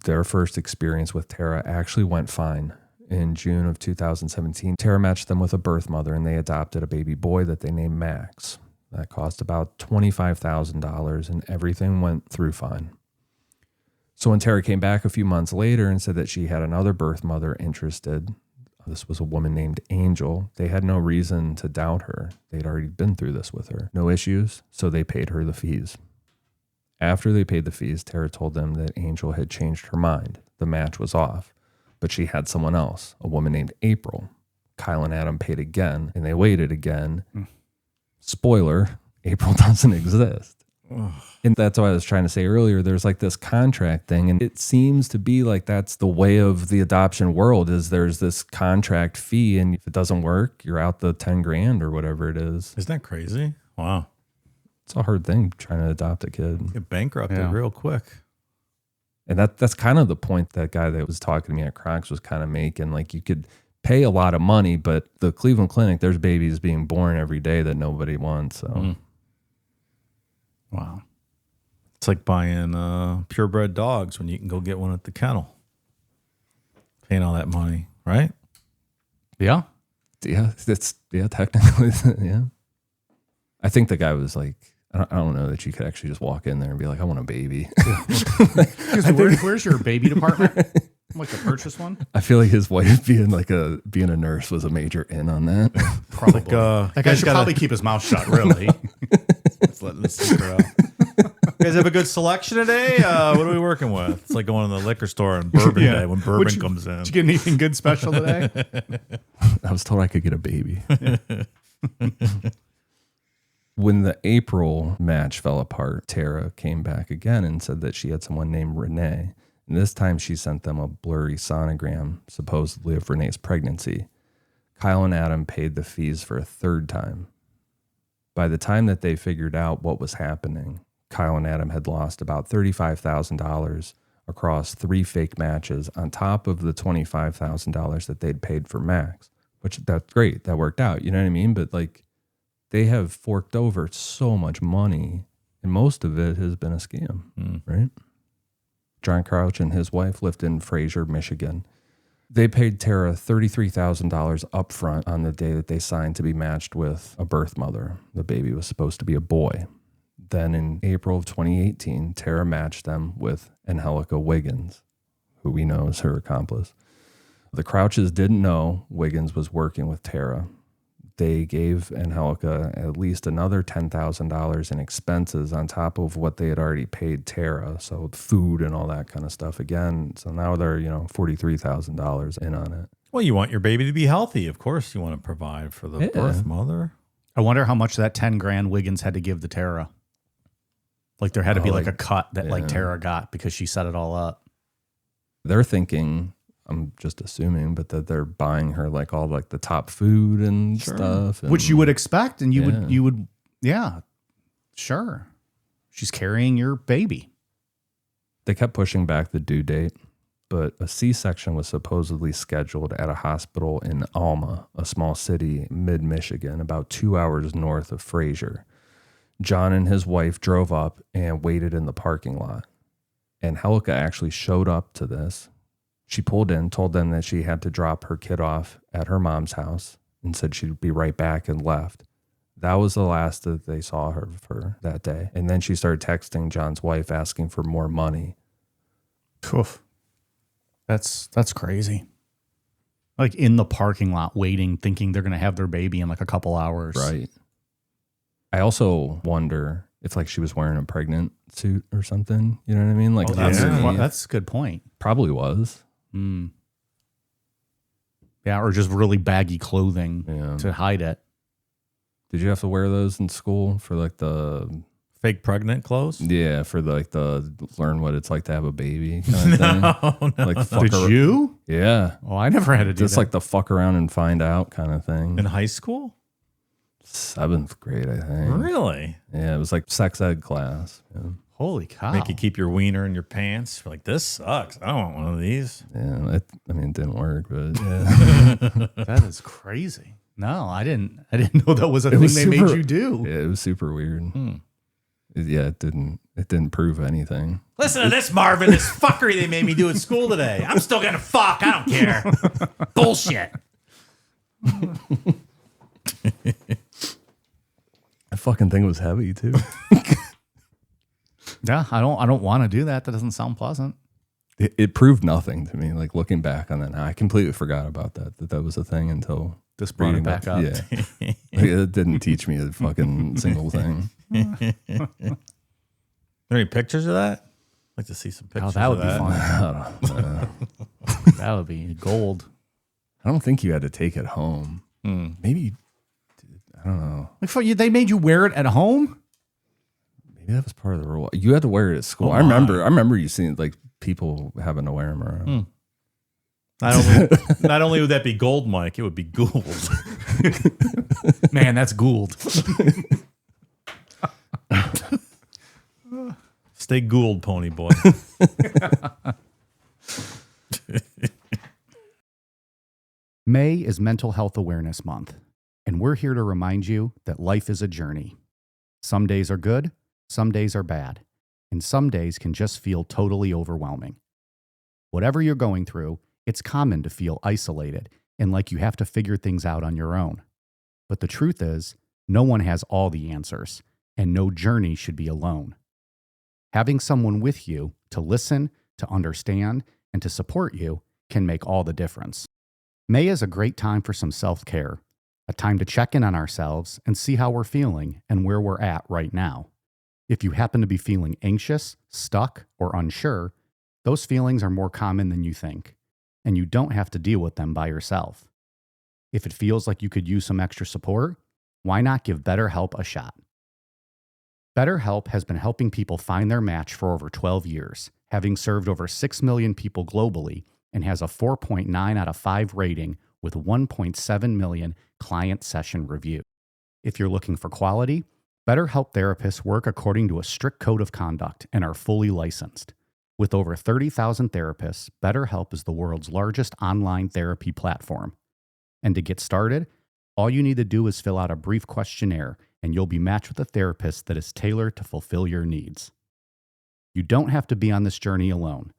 Their first experience with Tara actually went fine. In June of 2017, Tara matched them with a birth mother, and they adopted a baby boy that they named Max. That cost about $25,000, and everything went through fine. So when Tara came back a few months later and said that she had another birth mother interested, this was a woman named Angel, they had no reason to doubt her. They'd already been through this with her. No issues, so they paid her the fees. After they paid the fees, Tara told them that Angel had changed her mind. The match was off, but she had someone else, a woman named April. Kyle and Adam paid again, and they waited again. Spoiler, April doesn't exist. And that's what I was trying to say earlier. There's like this contract thing, and it seems to be like that's the way of the adoption world is there's this contract fee, and if it doesn't work, you're out the 10 grand or whatever it is. Isn't that crazy? Wow. It's a hard thing trying to adopt a kid. Get bankrupted real quick. And that's kind of the point that guy that was talking to me at Crocs was kind of making. Like you could pay a lot of money, but the Cleveland Clinic, there's babies being born every day that nobody wants. So, Wow. It's like buying purebred dogs when you can go get one at the kennel. Paying all that money, right? Yeah. Yeah, technically, yeah. I think the guy was like, I don't know that you could actually just walk in there and be like, I want a baby. Where's your baby department? Like to purchase one? I feel like his wife being a nurse was a major in on that. Probably. That guy should probably keep his mouth shut, really. Let's let the secret out. You guys have a good selection today? What are we working with? It's like going to the liquor store on Bourbon Day when bourbon comes in. Did you get anything good special today? I was told I could get a baby. When the April match fell apart, Tara came back again and said that she had someone named Renee. And this time she sent them a blurry sonogram, supposedly of Renee's pregnancy. Kyle and Adam paid the fees for a third time. By the time that they figured out what was happening, Kyle and Adam had lost about $35,000 across 3 fake matches on top of the $25,000 that they'd paid for Max, which that's great. That worked out. You know what I mean? But like, they have forked over so much money, and most of it has been a scam, right? John Crouch and his wife lived in Fraser, Michigan. They paid Tara $33,000 up front on the day that they signed to be matched with a birth mother. The baby was supposed to be a boy. Then in April of 2018, Tara matched them with Angelica Wiggins, who we know is her accomplice. The Crouches didn't know Wiggins was working with Tara. They gave Angelica at least another $10,000 in expenses on top of what they had already paid Tara. So food and all that kind of stuff again. So now they're, $43,000 in on it. Well, you want your baby to be healthy. Of course, you want to provide for the birth mother. I wonder how much that 10 grand Wiggins had to give to Tara. Like there had to be like a cut that like Tara got because she set it all up. They're thinking, I'm just assuming, but that they're buying her like all like the top food and stuff. And, which you would expect. And you would, sure. She's carrying your baby. They kept pushing back the due date, but a C-section was supposedly scheduled at a hospital in Alma, a small city mid-Michigan, about 2 hours north of Fraser. John and his wife drove up and waited in the parking lot. Angelica actually showed up to this. She pulled in, told them that she had to drop her kid off at her mom's house and said she'd be right back and left. That was the last that they saw her for that day. And then she started texting John's wife asking for more money. Oof. That's crazy. Like in the parking lot waiting, thinking they're going to have their baby in like a couple hours. Right. I also wonder if like she was wearing a pregnant suit or something. You know what I mean? Like that's a good point. Probably was. Yeah, or just really baggy clothing to hide it. Did you have to wear those in school for like the fake pregnant clothes? Yeah, for like the learn what it's like to have a baby kind of thing. No. Like Did you? Yeah. Oh, I never had to do just that. Like the fuck around and find out kind of thing. In high school? 7th grade, I think. Really? Yeah, it was like sex ed class. Yeah. Holy cow. Make you keep your wiener in your pants. You're like, this sucks. I don't want one of these. Yeah, it didn't work, but yeah. That is crazy. No, I didn't know that was a thing they made you do. Yeah, it was super weird. It didn't prove anything. Listen to this, Marvin. This fuckery they made me do at school today. I'm still gonna fuck. I don't care. Bullshit. I fucking thing was heavy too. Yeah, I don't want to do that. That doesn't sound pleasant. It proved nothing to me. Like looking back on that now, I completely forgot about that was a thing until this brought it back up. Yeah, like, it didn't teach me a fucking single thing. Are there any pictures of that? I'd like to see some pictures. Oh, that would of be fun. That would be gold. I don't think you had to take it home. Maybe I don't know. Like, they made you wear it at home? Maybe that was part of the rule. You had to wear it at school. Oh, I remember you seeing like people having to wear them around. Not only would that be gold, Mike, it would be Gould. Man, that's Gould. Stay Gould, pony boy. May is Mental Health Awareness Month, and we're here to remind you that life is a journey. Some days are good, some days are bad, and some days can just feel totally overwhelming. Whatever you're going through, it's common to feel isolated and like you have to figure things out on your own. But the truth is, no one has all the answers, and no journey should be alone. Having someone with you to listen, to understand, and to support you can make all the difference. May is a great time for some self-care, a time to check in on ourselves and see how we're feeling and where we're at right now. If you happen to be feeling anxious, stuck, or unsure, those feelings are more common than you think, and you don't have to deal with them by yourself. If it feels like you could use some extra support, why not give BetterHelp a shot? BetterHelp has been helping people find their match for over 12 years, having served over 6 million people globally, and has a 4.9 out of 5 rating with 1.7 million client session review. If you're looking for quality, BetterHelp therapists work according to a strict code of conduct and are fully licensed. With over 30,000 therapists, BetterHelp is the world's largest online therapy platform. And to get started, all you need to do is fill out a brief questionnaire, and you'll be matched with a therapist that is tailored to fulfill your needs. You don't have to be on this journey alone.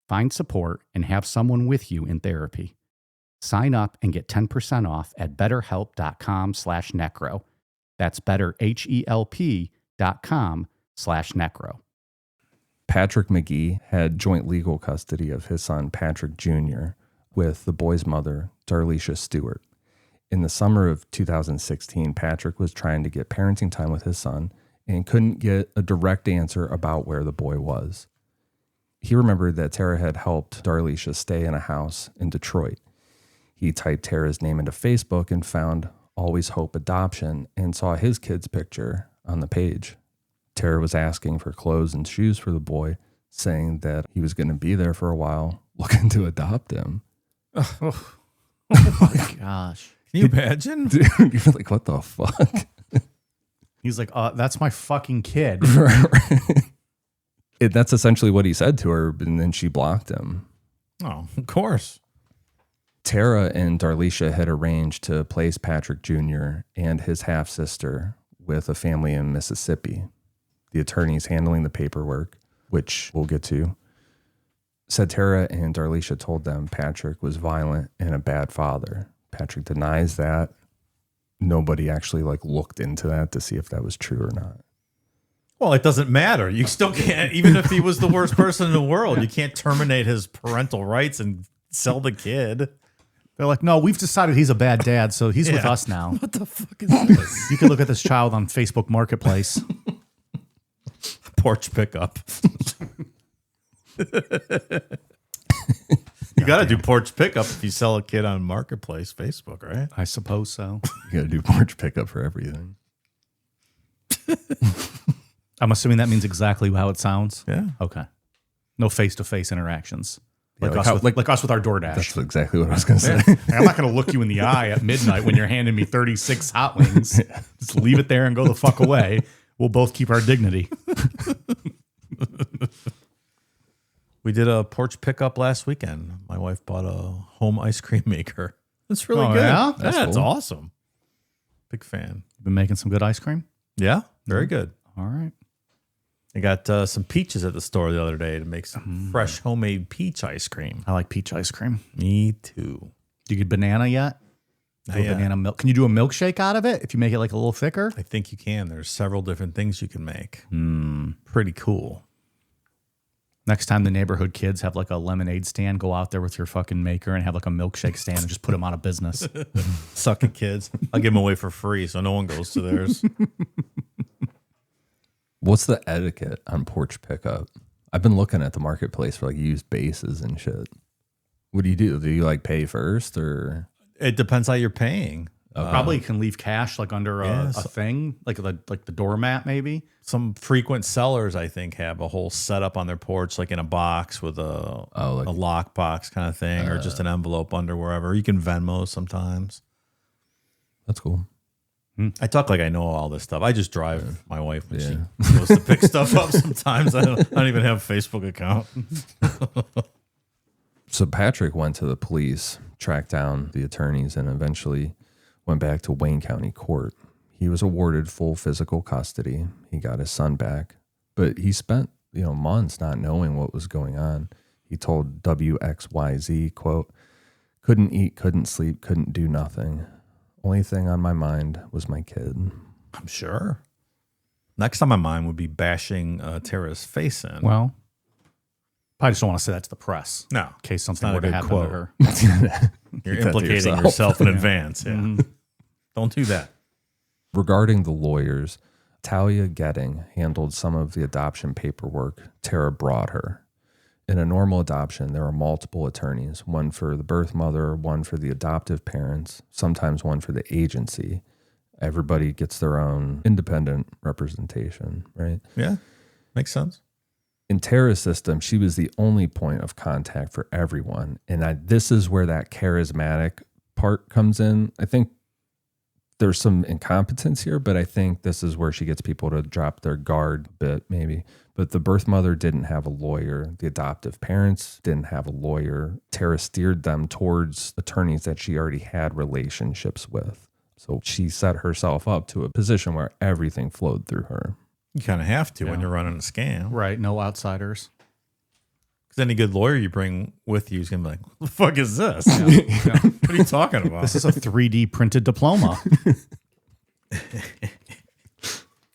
Find support and have someone with you in therapy. Sign up and get 10% off at betterhelp.com/necro. That's betterhelp.com/necro. Patrick McGee had joint legal custody of his son, Patrick Jr., with the boy's mother, Darlisha Stewart. In the summer of 2016, Patrick was trying to get parenting time with his son and couldn't get a direct answer about where the boy was. He remembered that Tara had helped Darlisha stay in a house in Detroit. He typed Tara's name into Facebook and found Always Hope Adoption and saw his kid's picture on the page. Tara was asking for clothes and shoes for the boy, saying that he was going to be there for a while, looking to adopt him. Oh my gosh. Can you imagine? Dude, you're like, what the fuck? He's like, that's my fucking kid. That's essentially what he said to her, and then she blocked him. Oh, of course. Tara and Darlisha had arranged to place Patrick Jr. and his half-sister with a family in Mississippi. The attorneys handling the paperwork, which we'll get to, said Tara and Darlisha told them Patrick was violent and a bad father. Patrick denies that. Nobody actually looked into that to see if that was true or not. Well, it doesn't matter. You still can't, even if he was the worst person in the world, you can't terminate his parental rights and sell the kid. They're like, no, we've decided he's a bad dad, so he's with us now. What the fuck is this? You can look at this child on Facebook Marketplace. Porch pickup. You got to do porch pickup if you sell a kid on Marketplace, Facebook, right? I suppose so. You got to do porch pickup for everything. I'm assuming that means exactly how it sounds. Yeah. Okay. No face-to-face interactions. Yeah, Like us with our DoorDash. That's exactly what I was going to say. I'm not going to look you in the eye at midnight when you're handing me 36 hot wings. Just leave it there and go the fuck away. We'll both keep our dignity. We did a porch pickup last weekend. My wife bought a home ice cream maker. It's really good. Yeah? That's it's cool. awesome. Big fan. Been making some good ice cream? Yeah, very good. All right. I got some peaches at the store the other day to make some fresh homemade peach ice cream. I like peach ice cream. Me too. Do you get banana yet? Do a Yeah. banana milk. Can you do a milkshake out of it if you make it like a little thicker? I think you can. There's several different things you can make. Pretty cool. Next time the neighborhood kids have like a lemonade stand, go out there with your fucking maker and have like a milkshake stand and just put them out of business. Suck it, kids. I'll give them away for free so no one goes to theirs. What's the etiquette on porch pickup? I've been looking at the marketplace for used bases and shit. What do? Do you pay first or? It depends how you're paying. Probably can leave cash like under a thing, like the doormat maybe. Some frequent sellers, I think, have a whole setup on their porch, like in a box with a lock box kind of thing, or just an envelope under wherever. You can Venmo sometimes. That's cool. I talk like I know all this stuff. I just drive my wife when she goes to pick stuff up sometimes. I don't even have a Facebook account. So Patrick went to the police, tracked down the attorneys, and eventually went back to Wayne County Court. He was awarded full physical custody. He got his son back, but he spent, months not knowing what was going on. He told WXYZ, quote, "Couldn't eat, couldn't sleep, couldn't do nothing. Only thing on my mind was my kid." I'm sure. Next on my mind would be bashing Tara's face in. Well, I just don't want to say that to the press. No. In case something not were a to good happen quote. to her. You're implicating yourself in advance. Yeah. Don't do that. Regarding the lawyers, Talia Getting handled some of the adoption paperwork Tara brought her. In a normal adoption, there are multiple attorneys, one for the birth mother, one for the adoptive parents, sometimes one for the agency. Everybody gets their own independent representation, right? Yeah, makes sense. In Tara's system, she was the only point of contact for everyone. And this is where that charismatic part comes in. I think there's some incompetence here, but I think this is where she gets people to drop their guard a bit, maybe. But the birth mother didn't have a lawyer. The adoptive parents didn't have a lawyer. Tara steered them towards attorneys that she already had relationships with. So she set herself up to a position where everything flowed through her. You kind of have to when you're running a scam. Right. No outsiders. Because any good lawyer you bring with you is going to be like, what the fuck is this? What are you talking about? This is a 3D printed diploma.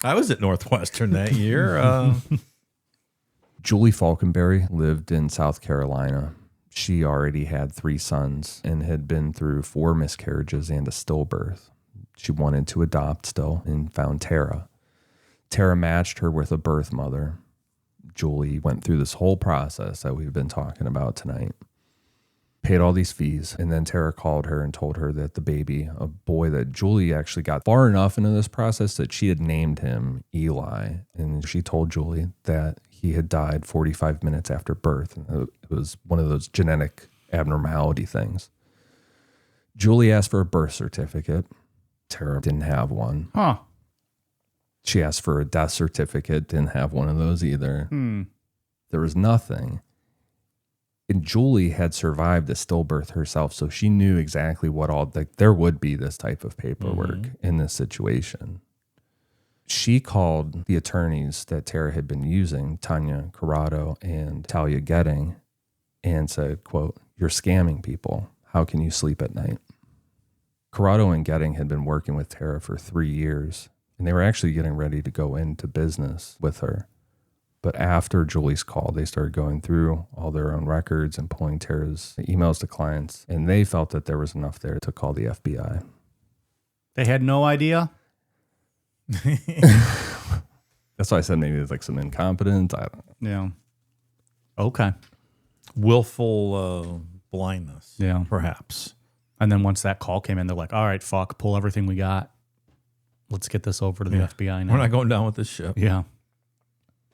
I was at Northwestern that year. Julie Falconberry lived in South Carolina. She already had 3 sons and had been through 4 miscarriages and a stillbirth. She wanted to adopt still and found Tara. Tara matched her with a birth mother. Julie went through this whole process that we've been talking about tonight. Paid all these fees, and then Tara called her and told her that the baby, a boy that Julie actually got far enough into this process that she had named him Eli. And she told Julie that he had died 45 minutes after birth. And it was one of those genetic abnormality things. Julie asked for a birth certificate. Tara didn't have one. Huh. She asked for a death certificate, didn't have one of those either. There was nothing. And Julie had survived a stillbirth herself, so she knew exactly what there would be this type of paperwork in this situation. She called the attorneys that Tara had been using, Tanya Corrado and Talia Getting, and said, quote, "You're scamming people. How can you sleep at night?" Corrado and Getting had been working with Tara for 3 years, and they were actually getting ready to go into business with her. But after Julie's call, they started going through all their own records and pulling Tara's emails to clients, and they felt that there was enough there to call the FBI. They had no idea? That's why I said maybe there's like some incompetence. I don't know. Yeah. Okay. Willful blindness. Yeah. Perhaps. And then once that call came in, they're like, all right, fuck, pull everything we got. Let's get this over to the FBI now. We're not going down with this ship. Yeah.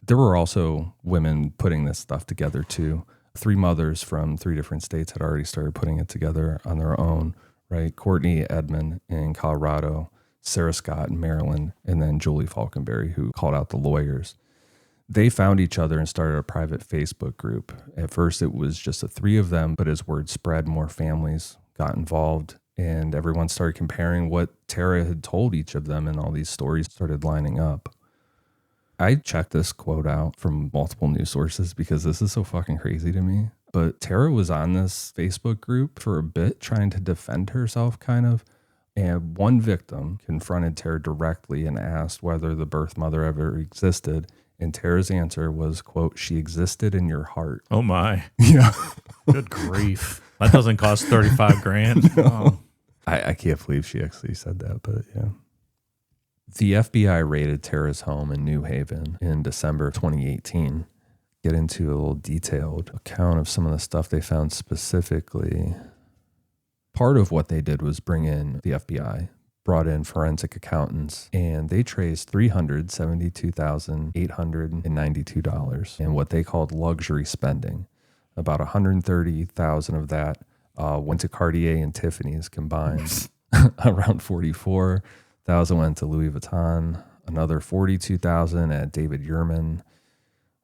There were also women putting this stuff together too. 3 mothers from 3 different states had already started putting it together on their own, right? Courtney Edmond in Colorado, Sarah Scott in Maryland, and then Julie Falconberry, who called out the lawyers. They found each other and started a private Facebook group. At first, it was just the 3 of them, but as word spread, more families got involved, and everyone started comparing what Tara had told each of them, and all these stories started lining up. I checked this quote out from multiple news sources because this is so fucking crazy to me. But Tara was on this Facebook group for a bit trying to defend herself, kind of. And one victim confronted Tara directly and asked whether the birth mother ever existed. And Tara's answer was, quote, "She existed in your heart." Oh, my. Yeah. Good grief. That doesn't cost $35,000. No. I can't believe she actually said that, but yeah. The FBI raided Tara's home in New Haven in December of 2018. Get into a little detailed account of some of the stuff they found specifically. Part of what they did was bring in the FBI. brought in forensic accountants, and they traced $372,892 in what they called luxury spending. About $130,000 of that went to Cartier and Tiffany's combined. Around $44,000 went to Louis Vuitton. Another $42,000 at David Yurman.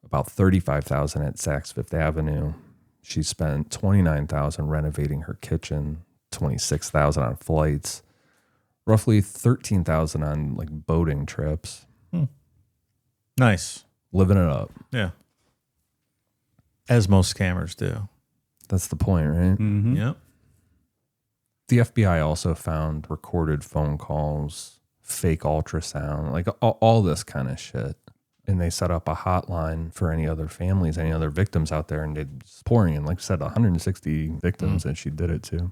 About $35,000 at Saks Fifth Avenue. She spent $29,000 renovating her kitchen. $26,000 on flights. Roughly $13,000 on like boating trips. Nice. Living it up. Yeah. As most scammers do. That's the point, right? Mm-hmm. Yep. The FBI also found recorded phone calls, fake ultrasound, like all this kind of shit. And they set up a hotline for any other families, any other victims out there. And they're pouring in, like I said, 160 victims that she did it to.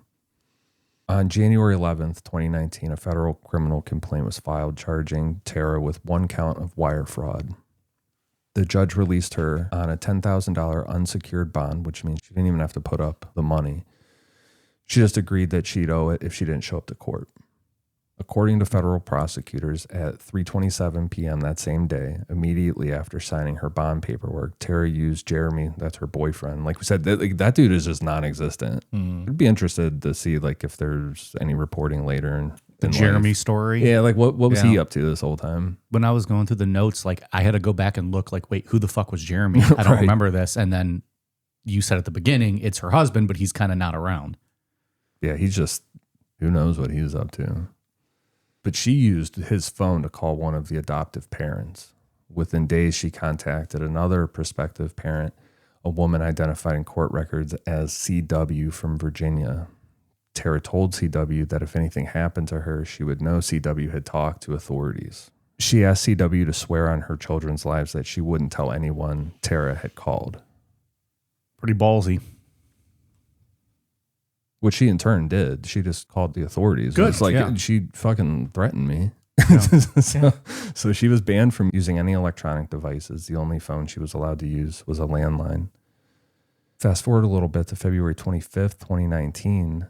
On January 11th, 2019, a federal criminal complaint was filed charging Tara with 1 count of wire fraud. The judge released her on a $10,000 unsecured bond, which means she didn't even have to put up the money. She just agreed that she'd owe it if she didn't show up to court. According to federal prosecutors, at 3:27 p.m. that same day, immediately after signing her bond paperwork, Tara used Jeremy, that's her boyfriend. Like we said, that dude is just non-existent. I'd be interested to see like if there's any reporting later in Jeremy life. story. Yeah, like what was he up to this whole time? When I was going through the notes, like I had to go back and look like, wait, who the fuck was Jeremy? I don't Right. remember this. And then you said at the beginning, it's her husband, but he's kind of not around. Yeah, he's just, who knows what he was up to. But she used his phone to call one of the adoptive parents. Within days, she contacted another prospective parent, a woman identified in court records as CW from Virginia. Tara told CW that if anything happened to her, she would know CW had talked to authorities. She asked CW to swear on her children's lives that she wouldn't tell anyone Tara had called. Pretty ballsy. Which she in turn did. She just called the authorities. Good, It's like yeah. she fucking threatened me. Yeah. So she was banned from using any electronic devices. The only phone she was allowed to use was a landline. Fast forward a little bit to February 25th, 2019.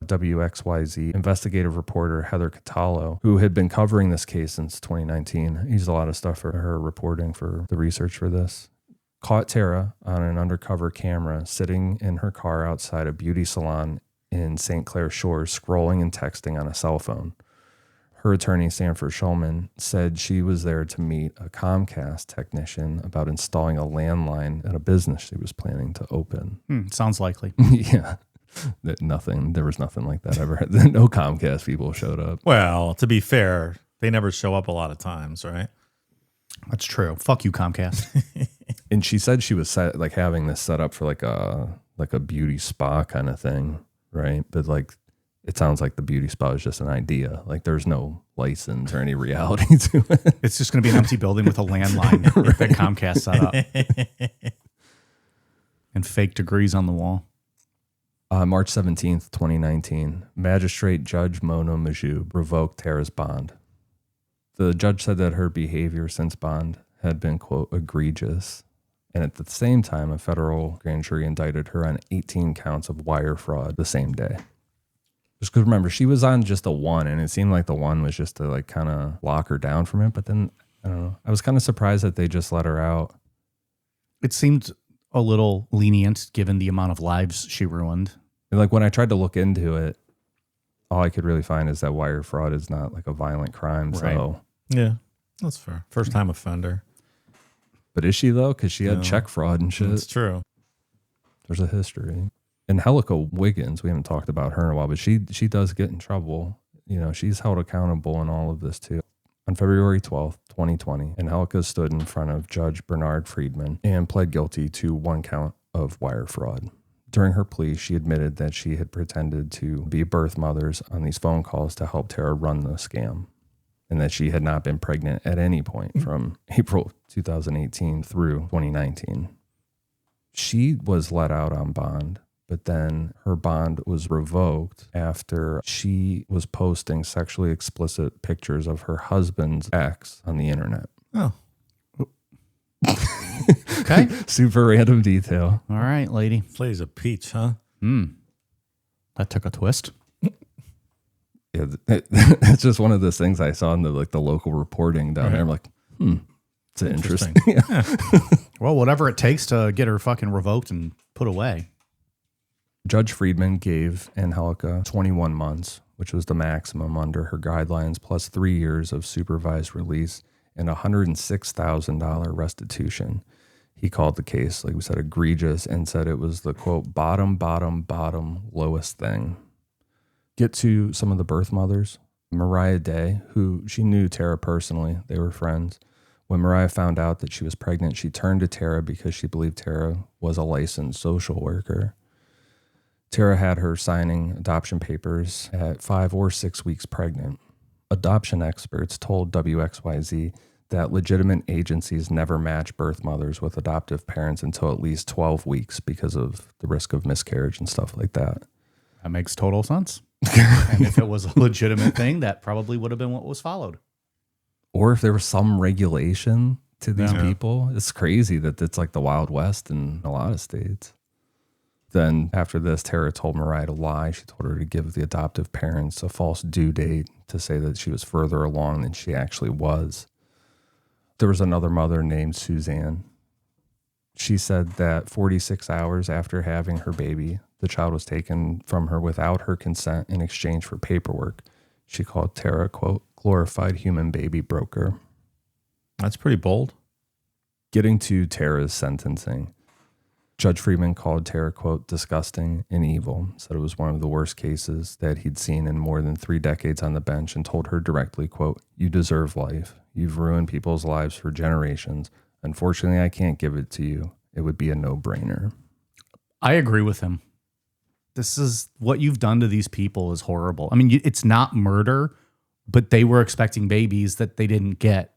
WXYZ investigative reporter Heather Catallo, who had been covering this case since 2019, used a lot of stuff for her reporting for the research for this, caught Tara on an undercover camera sitting in her car outside a beauty salon in St. Clair Shores, scrolling and texting on a cell phone. Her attorney, Sanford Shulman, said she was there to meet a Comcast technician about installing a landline at a business she was planning to open. Sounds likely. Yeah. There was nothing like that ever. No Comcast people showed up. Well, to be fair, they never show up a lot of times, right? That's true. Fuck you, Comcast. And she said she was having this set up for like a beauty spa kind of thing, right? But like, it sounds like the beauty spa is just an idea. Like there's no license or any reality to it. It's just going to be an empty building with a landline that Comcast set up. And fake degrees on the wall. March 17th, 2019, Magistrate Judge Mona Majub revoked Tara's bond. The judge said that her behavior since bond had been, quote, egregious. And at the same time, a federal grand jury indicted her on 18 counts of wire fraud the same day. Just because remember, she was on just a one, and it seemed like the one was just to like kind of lock her down from it. But then, I don't know. I was kind of surprised that they just let her out. It seemed a little lenient given the amount of lives she ruined. And like when I tried to look into it, all I could really find is that wire fraud is not like a violent crime. Right. So, Yeah, that's fair. First time offender. but is she though? Because she had No. check fraud and shit. That's true. There's a history. And Helica Wiggins, we haven't talked about her in a while, but she does get in trouble. You know, she's held accountable in all of this too. On February 12th, 2020, Angelica stood in front of Judge Bernard Friedman and pled guilty to 1 count of wire fraud. During her plea, she admitted that she had pretended to be birth mothers on these phone calls to help Tara run the scam, and that she had not been pregnant at any point from April 2018 through 2019. She was let out on bond, but then her bond was revoked after she was posting sexually explicit pictures of her husband's ex on the internet. Oh, Okay. Super random detail. All right, lady. plays a peach, huh? That took a twist. Yeah, it's just one of those things I saw in the local reporting down there. I'm like, it's interesting. Yeah. Well, whatever it takes to get her fucking revoked and put away. Judge Friedman gave Angelica 21 months, which was the maximum under her guidelines, plus 3 years of supervised release and $106,000 restitution. He called the case, like we said, egregious and said it was the, quote, bottom lowest thing. Get to some of the birth mothers. Mariah Day, who she knew Tara personally. They were friends. When Mariah found out that she was pregnant, she turned to Tara because she believed Tara was a licensed social worker. Tara had her signing adoption papers at 5 or 6 weeks pregnant. Adoption experts told WXYZ that legitimate agencies never match birth mothers with adoptive parents until at least 12 weeks because of the risk of miscarriage and stuff like that. That makes total sense. And if it was a legitimate thing, that probably would have been what was followed. Or if there was some regulation to these people. It's crazy that it's like the Wild West in a lot of states. Then after this, Tara told Mariah to lie. She told her to give the adoptive parents a false due date to say that she was further along than she actually was. There was another mother named Suzanne. She said that 46 hours after having her baby, the child was taken from her without her consent in exchange for paperwork. She called Tara, quote, glorified human baby broker. That's pretty bold. Getting to Tara's sentencing, Judge Friedman called Tara, quote, disgusting and evil, said it was one of the worst cases that he'd seen in more than 3 decades on the bench, and told her directly, quote, you deserve life. You've ruined people's lives for generations. Unfortunately, I can't give it to you. It would be a no-brainer. I agree with him. This is what you've done to these people is horrible. I mean, it's not murder, but they were expecting babies that they didn't get.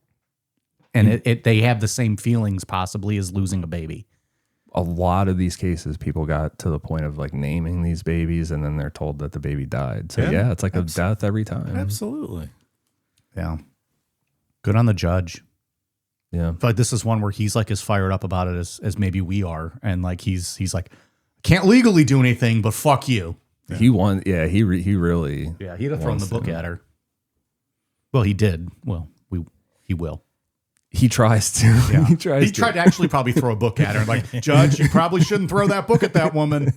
And they have the same feelings possibly as losing a baby. A lot of these cases, people got to the point of like naming these babies and then they're told that the baby died. So yeah, it's like a death every time. Absolutely. Yeah. Good on the judge. Yeah. I feel like this is one where he's like as fired up about it as maybe we are. And like, he's like, can't legally do anything, but fuck you. Yeah. He won. Yeah. He really. Yeah. He'd have thrown the book at her. Well, he did. Well, he will. He tries to. Yeah. He tried to actually probably throw a book at her. Like, Judge, you probably shouldn't throw that book at that woman.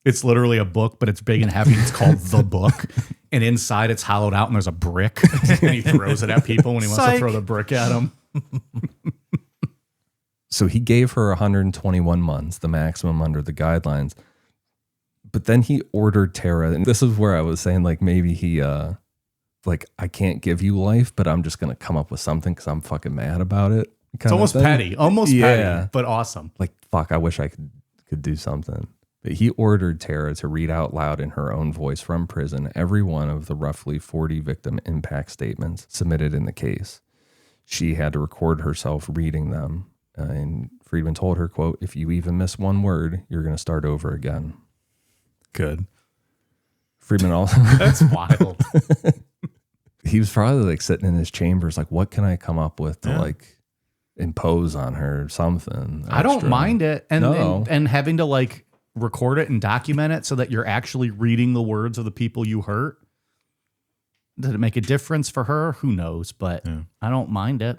It's literally a book, but it's big and heavy. It's called The Book. And inside it's hollowed out and there's a brick. And he throws it at people when he wants to throw the brick at them. So he gave her 121 months, the maximum under the guidelines. But then he ordered Tara, and this is where I was saying, like, maybe he... like, I can't give you life, but I'm just going to come up with something because I'm fucking mad about it. It's almost petty. Almost petty, but awesome. Like, fuck, I wish I could do something. But he ordered Tara to read out loud in her own voice from prison every one of the roughly 40 victim impact statements submitted in the case. She had to record herself reading them. And Friedman told her, quote, if you even miss one word, you're going to start over again. Good. Friedman also... That's wild. He was probably like sitting in his chambers, like, what can I come up with to like impose on her something extra? I don't mind it. And having to like record it and document it so that you're actually reading the words of the people you hurt. Did it make a difference for her? Who knows? But I don't mind it.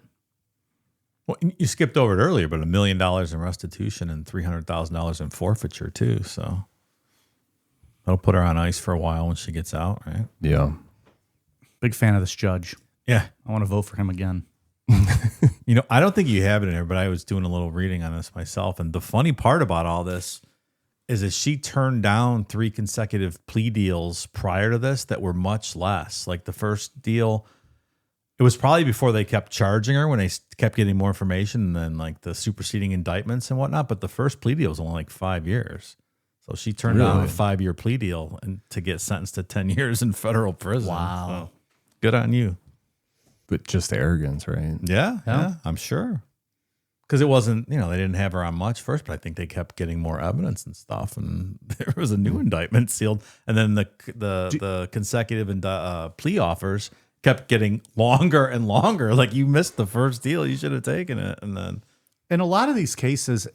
Well, you skipped over it earlier, but $1 million in restitution and $300,000 in forfeiture too. So that'll put her on ice for a while when she gets out, right? Yeah. Big fan of this judge. Yeah. I want to vote for him again. You know, I don't think you have it in there, but I was doing a little reading on this myself. And the funny part about all this is that she turned down 3 consecutive plea deals prior to this that were much less. Like the first deal, it was probably before they kept charging her when they kept getting more information and then like the superseding indictments and whatnot. But the first plea deal was only like 5 years. So she turned down a 5-year plea deal and to get sentenced to 10 years in federal prison. Wow. So, good on you. But just arrogance, right? Yeah, I'm sure. Because it wasn't, they didn't have her on much first, but I think they kept getting more evidence and stuff. And there was a new indictment sealed. And then the consecutive plea offers kept getting longer and longer. Like, you missed the first deal. You should have taken it. And then... In a lot of these cases,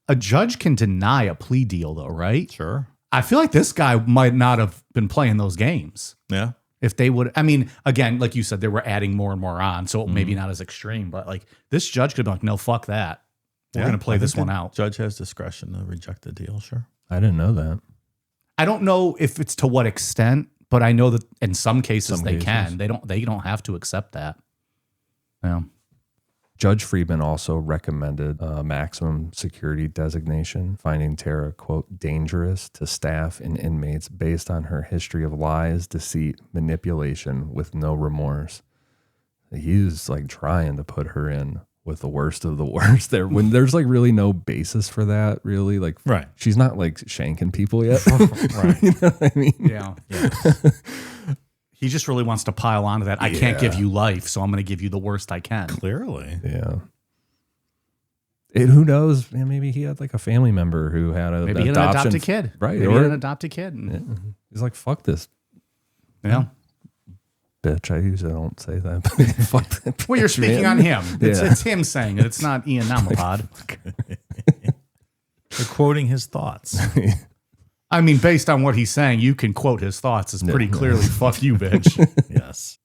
a judge can deny a plea deal, though, right? Sure. I feel like this guy might not have been playing those games. Yeah. If they would, I mean, again, like you said, they were adding more and more on, so maybe not as extreme, but like this judge could be like, no, fuck that. We're going to play this one out. Judge has discretion to reject the deal, sure. I didn't know that. I don't know if it's to what extent, but I know that in some cases they can. They don't have to accept that. Yeah. Judge Friedman also recommended a maximum security designation, finding Tara, quote, dangerous to staff and inmates based on her history of lies, deceit, manipulation with no remorse. He was like trying to put her in with the worst of the worst there when there's like really no basis for that, really. Like, right. She's not like shanking people yet. Right. You know what I mean? Yeah. He just really wants to pile onto that. I can't give you life, so I'm going to give you the worst I can. Clearly. Yeah. Who knows? Man, maybe he had like a family member who had an adopted kid. Right. Maybe he had an adopted kid. He's like, fuck this. Yeah. Bitch. I usually don't say that. But fuck that bitch, Well, you're speaking man. on him. It's him saying it. It's not Ian Namapod. They're quoting his thoughts. I mean, based on what he's saying, you can quote his thoughts as pretty clearly, fuck you, bitch. Yes.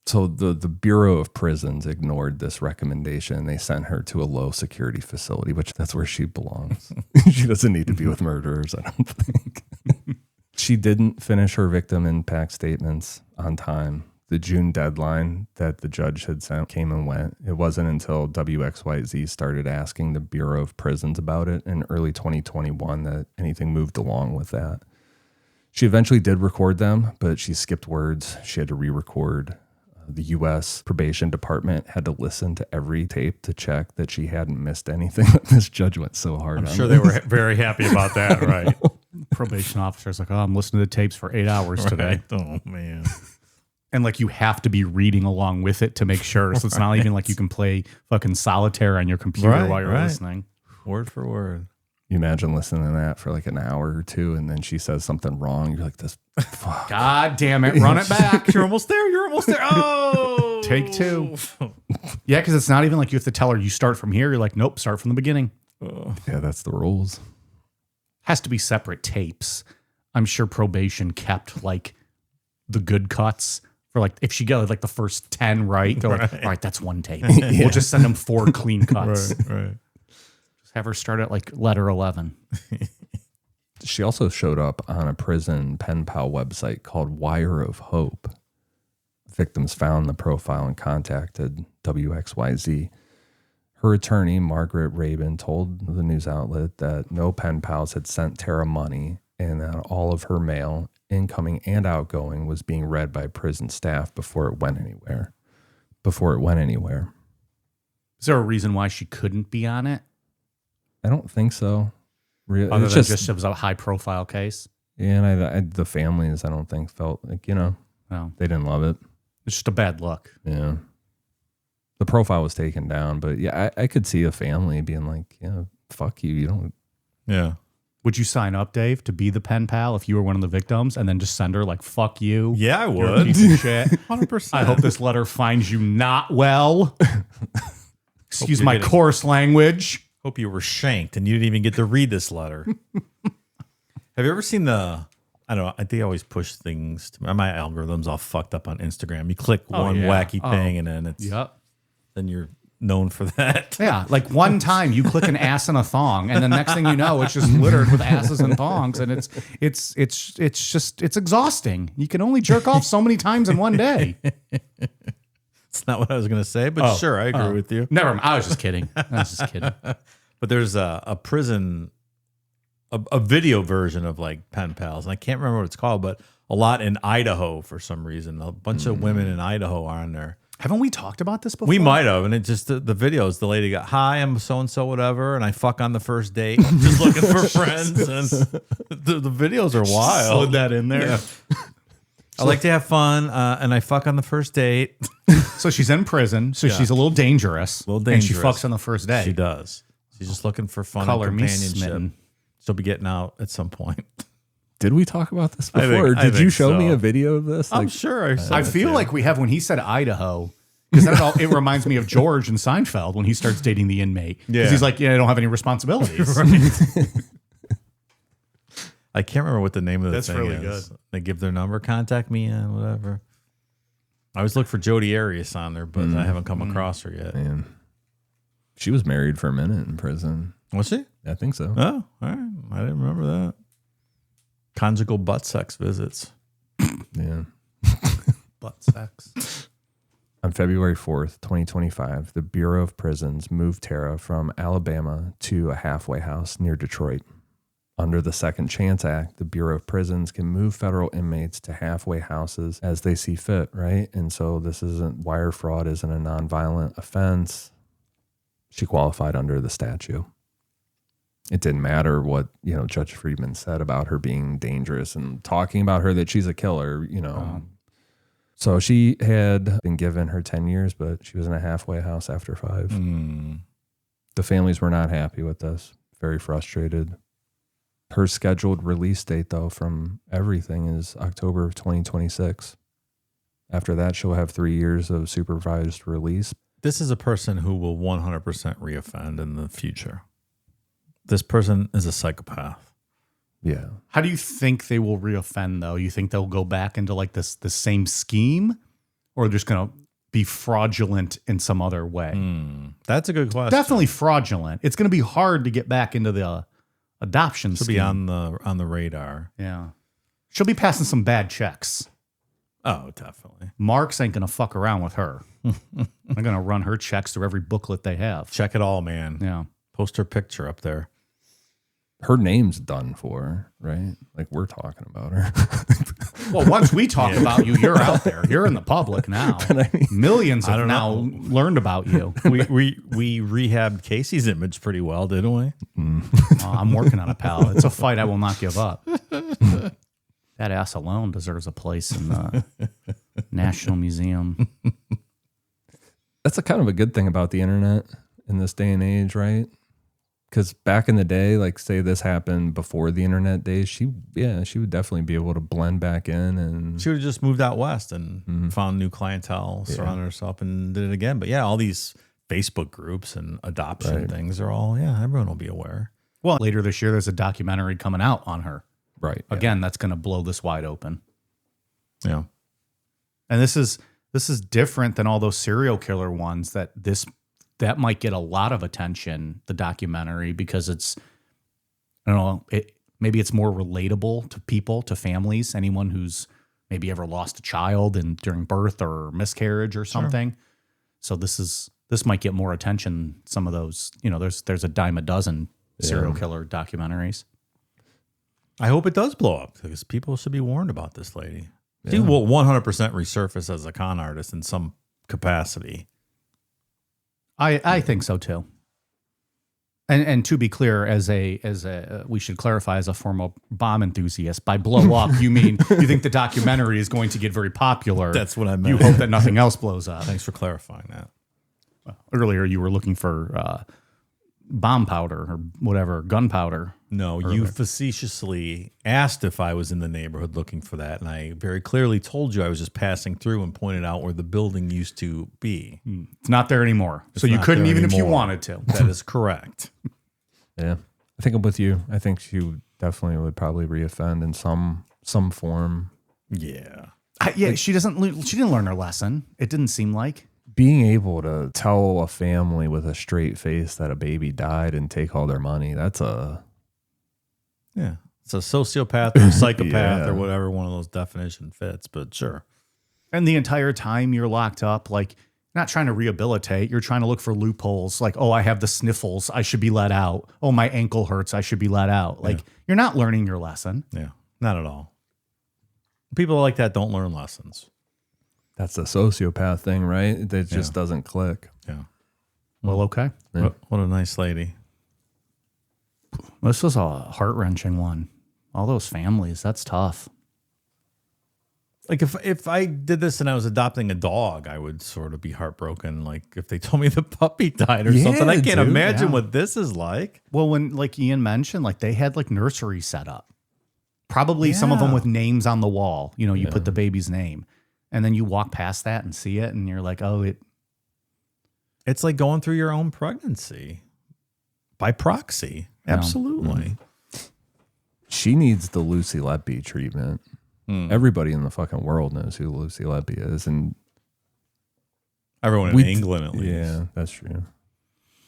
So the Bureau of Prisons ignored this recommendation. They sent her to a low security facility, which that's where she belongs. She doesn't need to be with murderers, I don't think. She didn't finish her victim impact statements on time. The June deadline that the judge had sent came and went. It wasn't until WXYZ started asking the Bureau of Prisons about it in early 2021 that anything moved along with that. She eventually did record them, but she skipped words. She had to re-record. The U.S. Probation Department had to listen to every tape to check that she hadn't missed anything. This judge went so hard. I'm sure they were very happy about that, right? Probation officer's like, oh, I'm listening to tapes for 8 hours today. Oh, man. And like you have to be reading along with it to make sure. So it's not even like you can play fucking solitaire on your computer while you're listening. Word for word. You imagine listening to that for like an hour or two, and then she says something wrong. You're like, this, fuck. God damn it, run it back. You're almost there. You're almost there. Oh, Take two. Yeah, because it's not even like you have to tell her you start from here. You're like, nope, start from the beginning. Yeah, that's the rules. Has to be separate tapes. I'm sure probation kept like the good cuts for like, if she got like the first 10 right, they're like, all right, that's one tape. We'll just send them 4 clean cuts. Right. Have her start at like letter 11. She also showed up on a prison pen pal website called Wire of Hope. Victims found the profile and contacted WXYZ. Her attorney, Margaret Rabin, told the news outlet that no pen pals had sent Tara money and that all of her mail, incoming and outgoing, was being read by prison staff before it went anywhere. Is there a reason why she couldn't be on it? I don't think so. Other than just it was a high profile case? Yeah, and the families, I don't think, felt like, they didn't love it. It's just a bad look. Yeah. The profile was taken down, but yeah, I could see a family being like, yeah, fuck you. You don't. Yeah. Would you sign up, Dave, to be the pen pal if you were one of the victims and then just send her like, fuck you? Yeah, I You're a would. piece of shit. 100%. I hope this letter finds you not well. Excuse my coarse language. Hope you were shanked and you didn't even get to read this letter. Have you ever seen I don't know, I think I always push things to my algorithm's all fucked up on Instagram. You click one wacky thing and then then you're known for that. Yeah, like one time you click an ass and a thong, and the next thing you know, it's just littered with asses and thongs, and it's exhausting. You can only jerk off so many times in one day. It's not what I was going to say, but sure, I agree with you. Never mind. I was just kidding. But there's a prison, a video version of like pen pals, and I can't remember what it's called, but a lot in Idaho for some reason. A bunch of women in Idaho are on there. Haven't we talked about this before? We might have, and it just the videos. The lady got, hi, I'm so and so, whatever, and I fuck on the first date, just looking for friends, and the videos are wild. Slid that in there. Yeah. I like to have fun, and I fuck on the first date. So she's in prison, so she's a little dangerous. And she fucks on the first day. She does. She's just looking for fun Color and me companionship. smitten. She'll be getting out at some point. Did we talk about this before? I Did you think show me so. a video of this? I'm sure. I feel like we have when he said Idaho, because it reminds me of George in Seinfeld when he starts dating the inmate. Because he's like, I don't have any responsibilities. I can't remember what the name of the That's thing really is. good. They give their number, contact me, and whatever. I always look for Jodi Arias on there, but I haven't come across her yet. Man. She was married for a minute in prison. Was she? I think so. Oh, all right. I didn't remember that. Conjugal butt sex visits. Yeah. Butt sex. On February 4th, 2025, the Bureau of Prisons moved Tara from Alabama to a halfway house near Detroit. Under the Second Chance Act, the Bureau of Prisons can move federal inmates to halfway houses as they see fit, right? And so wire fraud isn't a nonviolent offense. She qualified under the statute. It didn't matter what, Judge Friedman said about her being dangerous and talking about her that she's a killer, So she had been given her 10 years, but she was in a halfway house after 5. The families were not happy with this, very frustrated. Her scheduled release date, though, from everything is October of 2026. After that, she'll have 3 years of supervised release. This is a person who will 100% reoffend in the future. This person is a psychopath. Yeah. How do you think they will reoffend, though? You think they'll go back into like the same scheme, or they're just going to be fraudulent in some other way? That's a good question. Definitely fraudulent. It's going to be hard to get back into the adoption She'll scheme. be on the radar. Yeah. She'll be passing some bad checks. Oh, definitely. Marks ain't going to fuck around with her. They're going to run her checks through every booklet they have. Check it all, man. Yeah. Post her picture up there. Her name's done for, right? Like, we're talking about her. Well, once we talk about you, you're out there. You're in the public now. Millions have now learned about you. we rehabbed Casey's image pretty well, didn't we? I'm working on it, pal. It's a fight I will not give up. That ass alone deserves a place in the National Museum. That's a kind of a good thing about the internet in this day and age, right? Because back in the day, like say this happened before the internet days, she would definitely be able to blend back in, and She would have just moved out west and found new clientele, surrounded herself, and did it again. But yeah, all these Facebook groups and adoption things are all, everyone will be aware. Well, later this year, there's a documentary coming out on her. right Again, that's going to blow this wide open. Yeah. And this is different than all those serial killer ones that might get a lot of attention, the documentary, because it's, I don't know, maybe it's more relatable to people, to families, anyone who's maybe ever lost a child during birth or miscarriage or something. So this might get more attention. Some of those, there's a dime a dozen serial killer documentaries. I hope it does blow up, because people should be warned about this lady. She will 100% resurface as a con artist in some capacity. I think so too. And to be clear, as a we should clarify, as a former bomb enthusiast, by blow up you mean you think the documentary is going to get very popular. That's what I meant. You hope that nothing else blows up. Thanks for clarifying that. Earlier you were looking for bomb powder or whatever, gunpowder. No, you facetiously asked if I was in the neighborhood looking for that, and I very clearly told you I was just passing through and pointed out where the building used to be. It's not there anymore. So you couldn't even if you wanted to. That is correct. Yeah. I think I'm with you. I think she definitely would probably reoffend in some form. Yeah. She didn't learn her lesson. It didn't seem like. Being able to tell a family with a straight face that a baby died and take all their money, it's a sociopath or a psychopath or whatever one of those definition fits, but sure. And the entire time you're locked up, like, not trying to rehabilitate, you're trying to look for loopholes. Like, oh, I have the sniffles, I should be let out. Oh, my ankle hurts, I should be let out. Like, you're not learning your lesson. Yeah, not at all. People like that don't learn lessons. That's a sociopath thing, right? That just doesn't click. Yeah. Well, okay. Yeah. What a nice lady. This was a heart-wrenching one. All those families, that's tough. Like if I did this and I was adopting a dog, I would sort of be heartbroken. Like if they told me the puppy died or something, I can't imagine what this is like. Well, when, like Ian mentioned, like they had like nurseries set up. Probably some of them with names on the wall. You put the baby's name. And then you walk past that and see it, and you're like, oh, it's like going through your own pregnancy by proxy. Absolutely. She needs the Lucy Letby treatment. Everybody in the fucking world knows who Lucy Letby is, and Everyone in England, at least. Yeah, that's true.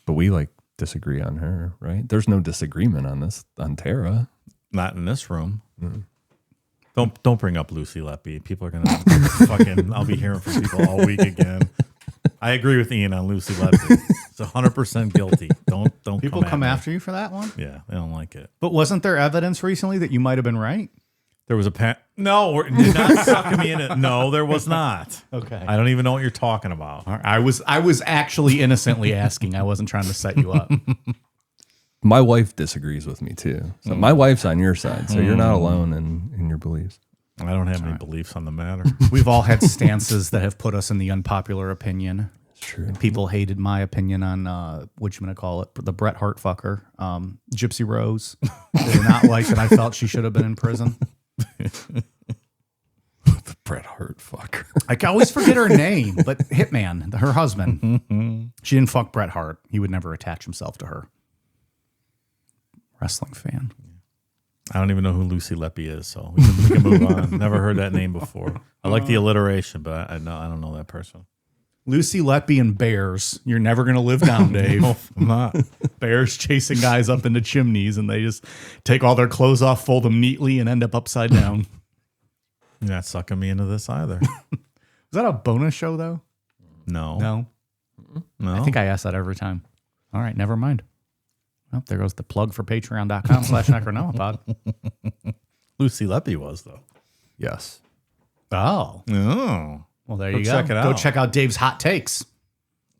But we disagree on her, right? There's no disagreement on this on Tara. Not in this room. Don't bring up Lucy Letby. People are gonna fucking. I'll be hearing from people all week again. I agree with Ian on Lucy Letby. It's 100% guilty. Don't People come after you for that one? Yeah, they don't like it. But wasn't there evidence recently that you might have been right? There was No, you're not sucking me in it. No, there was not. Okay. I don't even know what you're talking about. All right. I was actually innocently asking. I wasn't trying to set you up. My wife disagrees with me too. So my wife's on your side, so you're not alone in your beliefs. I don't have any beliefs on the matter. We've all had stances that have put us in the unpopular opinion. It's true. People hated my opinion on what you gonna call it, the Bret Hart fucker, Gypsy Rose. They did not like that I felt she should have been in prison. The Bret Hart fucker. I can always forget her name, but Hitman, her husband. She didn't fuck Bret Hart. He would never attach himself to her. Wrestling fan. I don't even know who Lucy Letby is, so we can move on. Never heard that name before. I like the alliteration, but I don't know that person. Lucy Letby and bears. You're never going to live down, Dave. No, I'm not. Bears chasing guys up into chimneys, and they just take all their clothes off, fold them neatly, and end up upside down. You're not sucking me into this either. Is that a bonus show, though? No. I think I ask that every time. All right, never mind. Well, there goes the plug for patreon.com/Necronomapod. Lucy Letby was, though. Yes. Oh. Oh. Well, there Go you go. check it Go out. check out Dave's hot takes.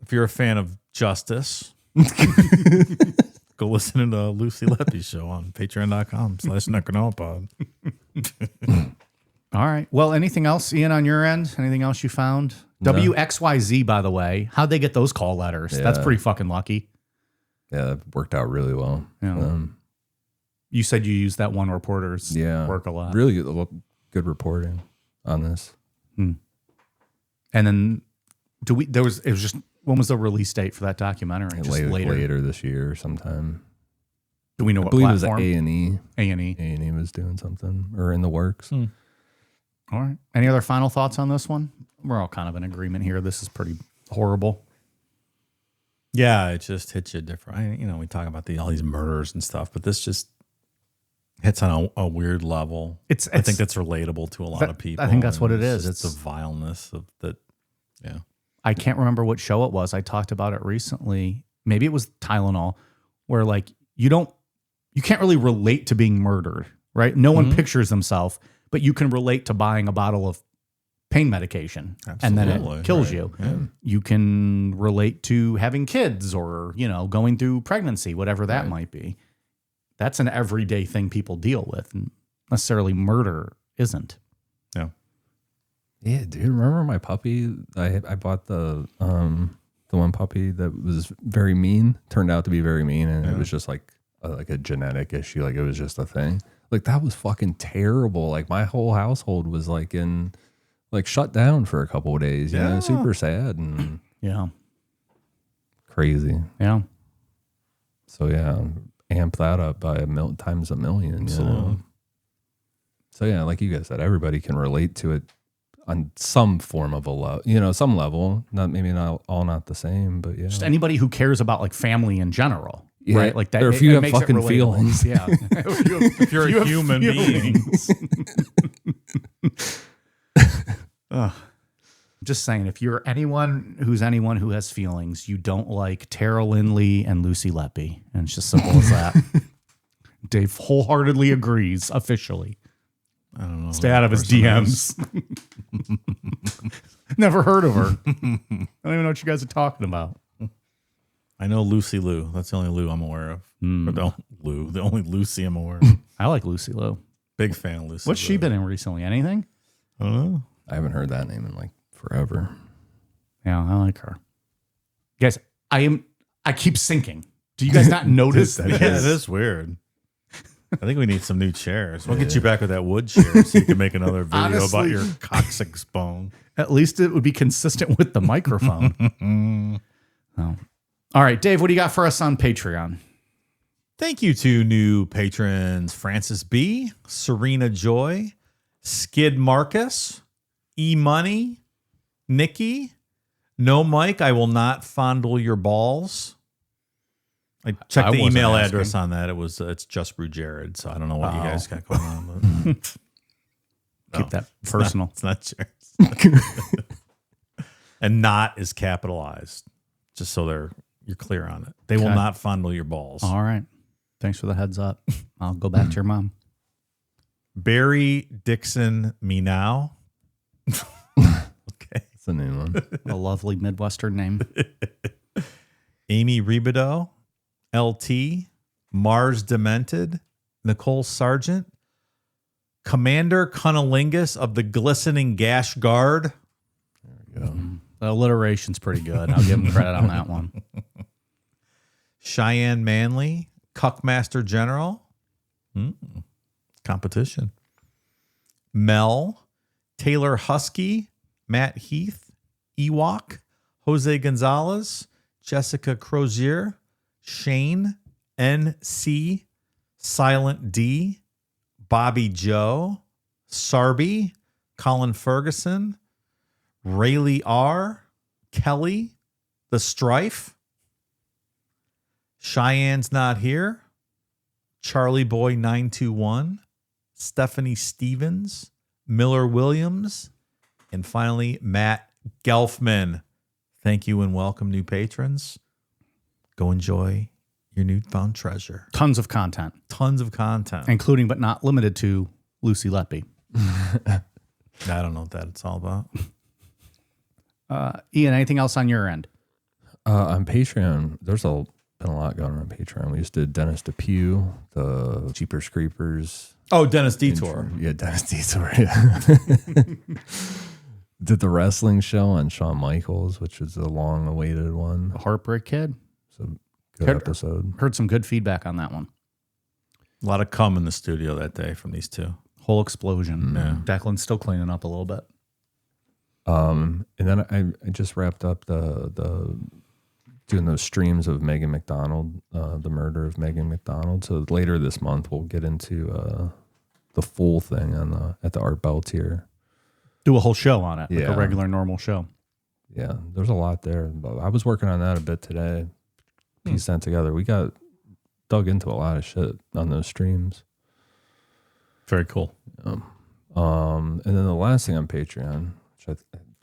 If you're a fan of justice, go listen to the Lucy Letby show on patreon.com/Necronomapod. All right. Well, anything else, Ian, on your end? Anything else you found? No. WXYZ, by the way. How'd they get those call letters? Yeah. That's pretty fucking lucky. Yeah, that worked out really well. Yeah. You said you used that one reporter's work a lot. Really good reporting on this. And then it was just, when was the release date for that documentary? Just Later this year sometime. Do we know I what believe platform? it was A&E. A&E. A&E was doing something or in the works. All right. Any other final thoughts on this one? We're all kind of in agreement here. This is pretty horrible. Yeah, it just hits you different. We talk about all these murders and stuff, but this just hits on a weird level. I think that's relatable to a lot of people. I think that's what it is. It's the vileness of that. Yeah. I can't remember what show it was. I talked about it recently. Maybe it was Tylenol, where you can't really relate to being murdered, right? No one pictures themselves, but you can relate to buying a bottle of pain medication and then it kills you. Yeah. You can relate to having kids or, going through pregnancy, whatever that might be. That's an everyday thing people deal with. And necessarily murder isn't. Yeah. Yeah, dude. Remember my puppy? I bought the one puppy that was very mean. Turned out to be very mean, and it was just like a genetic issue. Like it was just a thing. Like that was fucking terrible. Like my whole household was shut down for a couple of days. You know, super sad and crazy. Yeah. So yeah, amp that up by times a million. Absolutely. So yeah, like you guys said, everybody can relate to it on some form of a level, some level. Not the same, but yeah. Just anybody who cares about family in general. Yeah, right? Like that. Or if you have makes it fucking relatable. feelings. Yeah. If you're a human being. Just saying, if you're anyone who has feelings, you don't like Tara Lynn Lee and Lucy Letby. And it's just simple as that. Dave wholeheartedly agrees officially. I don't know. Stay out of his DMs. Never heard of her. I don't even know what you guys are talking about. I know Lucy Liu. That's the only Lou I'm aware of. Or the only Lucy I'm aware of. I like Lucy Liu. Big fan of Lucy. What's she been in recently? Anything? I don't know. I haven't heard that name in forever. Yeah, I like her. Guys, I keep sinking. Do you guys not notice that? Yeah, it is weird. I think we need some new chairs. We'll get you back with that wood chair so you can make another video Honestly, about your coccyx bone. At least it would be consistent with the microphone. Oh. All right, Dave, what do you got for us on Patreon? Thank you to new patrons Francis B., Serena Joy, Skid Marcus, E Money, Nikki, No Mike, I will not fondle your balls. I checked the wasn't email asking. address on that. It's just Brew Jared, so I don't know what you guys got going on. But Keep that personal. It's not yours. And not is capitalized, just so you're clear on it. They will Okay. not fondle your balls. All right. Thanks for the heads up. I'll go back to your mom. Barry Dixon, me now. Okay. It's a new one. A lovely Midwestern name. Amy Ribideau, LT, Mars Demented, Nicole Sargent, Commander Cunnilingus of the Glistening Gash Guard. The alliteration's pretty good. I'll give him credit on that one. Cheyenne Manley, Cuckmaster General. Competition. Mel, Taylor Husky, Matt Heath, Ewok, Jose Gonzalez, Jessica Crozier, Shane, NC, Silent D, Bobby Joe, Sarby, Colin Ferguson, Rayleigh R, Kelly, The Strife, Cheyenne's Not Here, Charlie Boy 921, Stephanie Stevens, Miller Williams, and finally Matt Gelfman. Thank you and welcome, new patrons. Go enjoy your newfound treasure. Tons of content, Tons of content. including but not limited to Lucy Leppy. I don't know what that's all about. Ian, anything else on your end? On Patreon, there's been a lot going on Patreon. We just did Dennis DePew, the Jeepers Creepers. Oh, Dennis Detour. Yeah, Dennis Detour. Yeah. Did the wrestling show on Shawn Michaels, which is a long-awaited one. Heartbreak Kid? So good episode. Heard some good feedback on that one. A lot of cum in the studio that day from these two. Whole explosion. Yeah. Declan's still cleaning up a little bit. And then I just wrapped up the doing those streams of Megan McDonald, the murder of Megan McDonald. So later this month we'll get into the full thing at the Art Bell tier. Do a whole show on it, like Yeah. a regular normal show. Yeah, there's a lot there. But I was working on that a bit today. Piece that together. We got dug into a lot of shit on those streams. Very cool. And then the last thing on Patreon, which I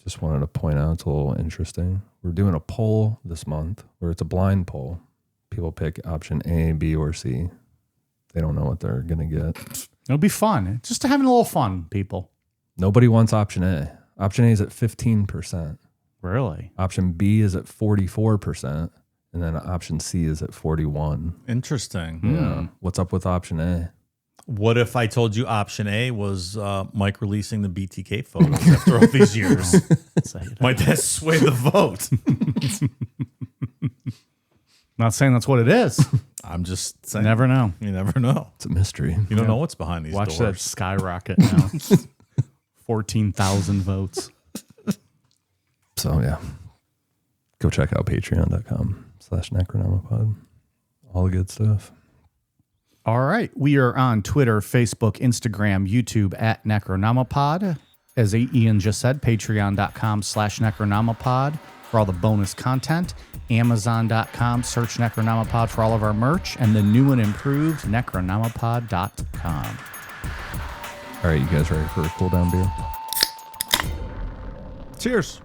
just wanted to point out, it's a little interesting. We're doing a poll this month where it's a blind poll. People pick option A, B, or C. They don't know what they're going to get. It'll be fun. Just having a little fun, people. Nobody wants option A. Option A is at 15%. Really? Option B is at 44%. And then option C is at 41%. Interesting. Yeah. What's up with option A? What if I told you option A was Mike releasing the BTK photos after all these years? Might that sway the vote? Not saying that's what it is. I'm just saying. Never know. You never know. It's a mystery. You don't know what's behind these Watch that doors. skyrocket now. 14,000 votes. So, yeah. Go check out patreon.com/Necronomipod. All the good stuff. All right. We are on Twitter, Facebook, Instagram, YouTube at Necronomipod. As Ian just said, patreon.com/Necronomipod for all the bonus content. Amazon.com, search Necronomipod for all of our merch. And the new and improved Necronomipod.com. All right, you guys ready for a cool down beer? Cheers.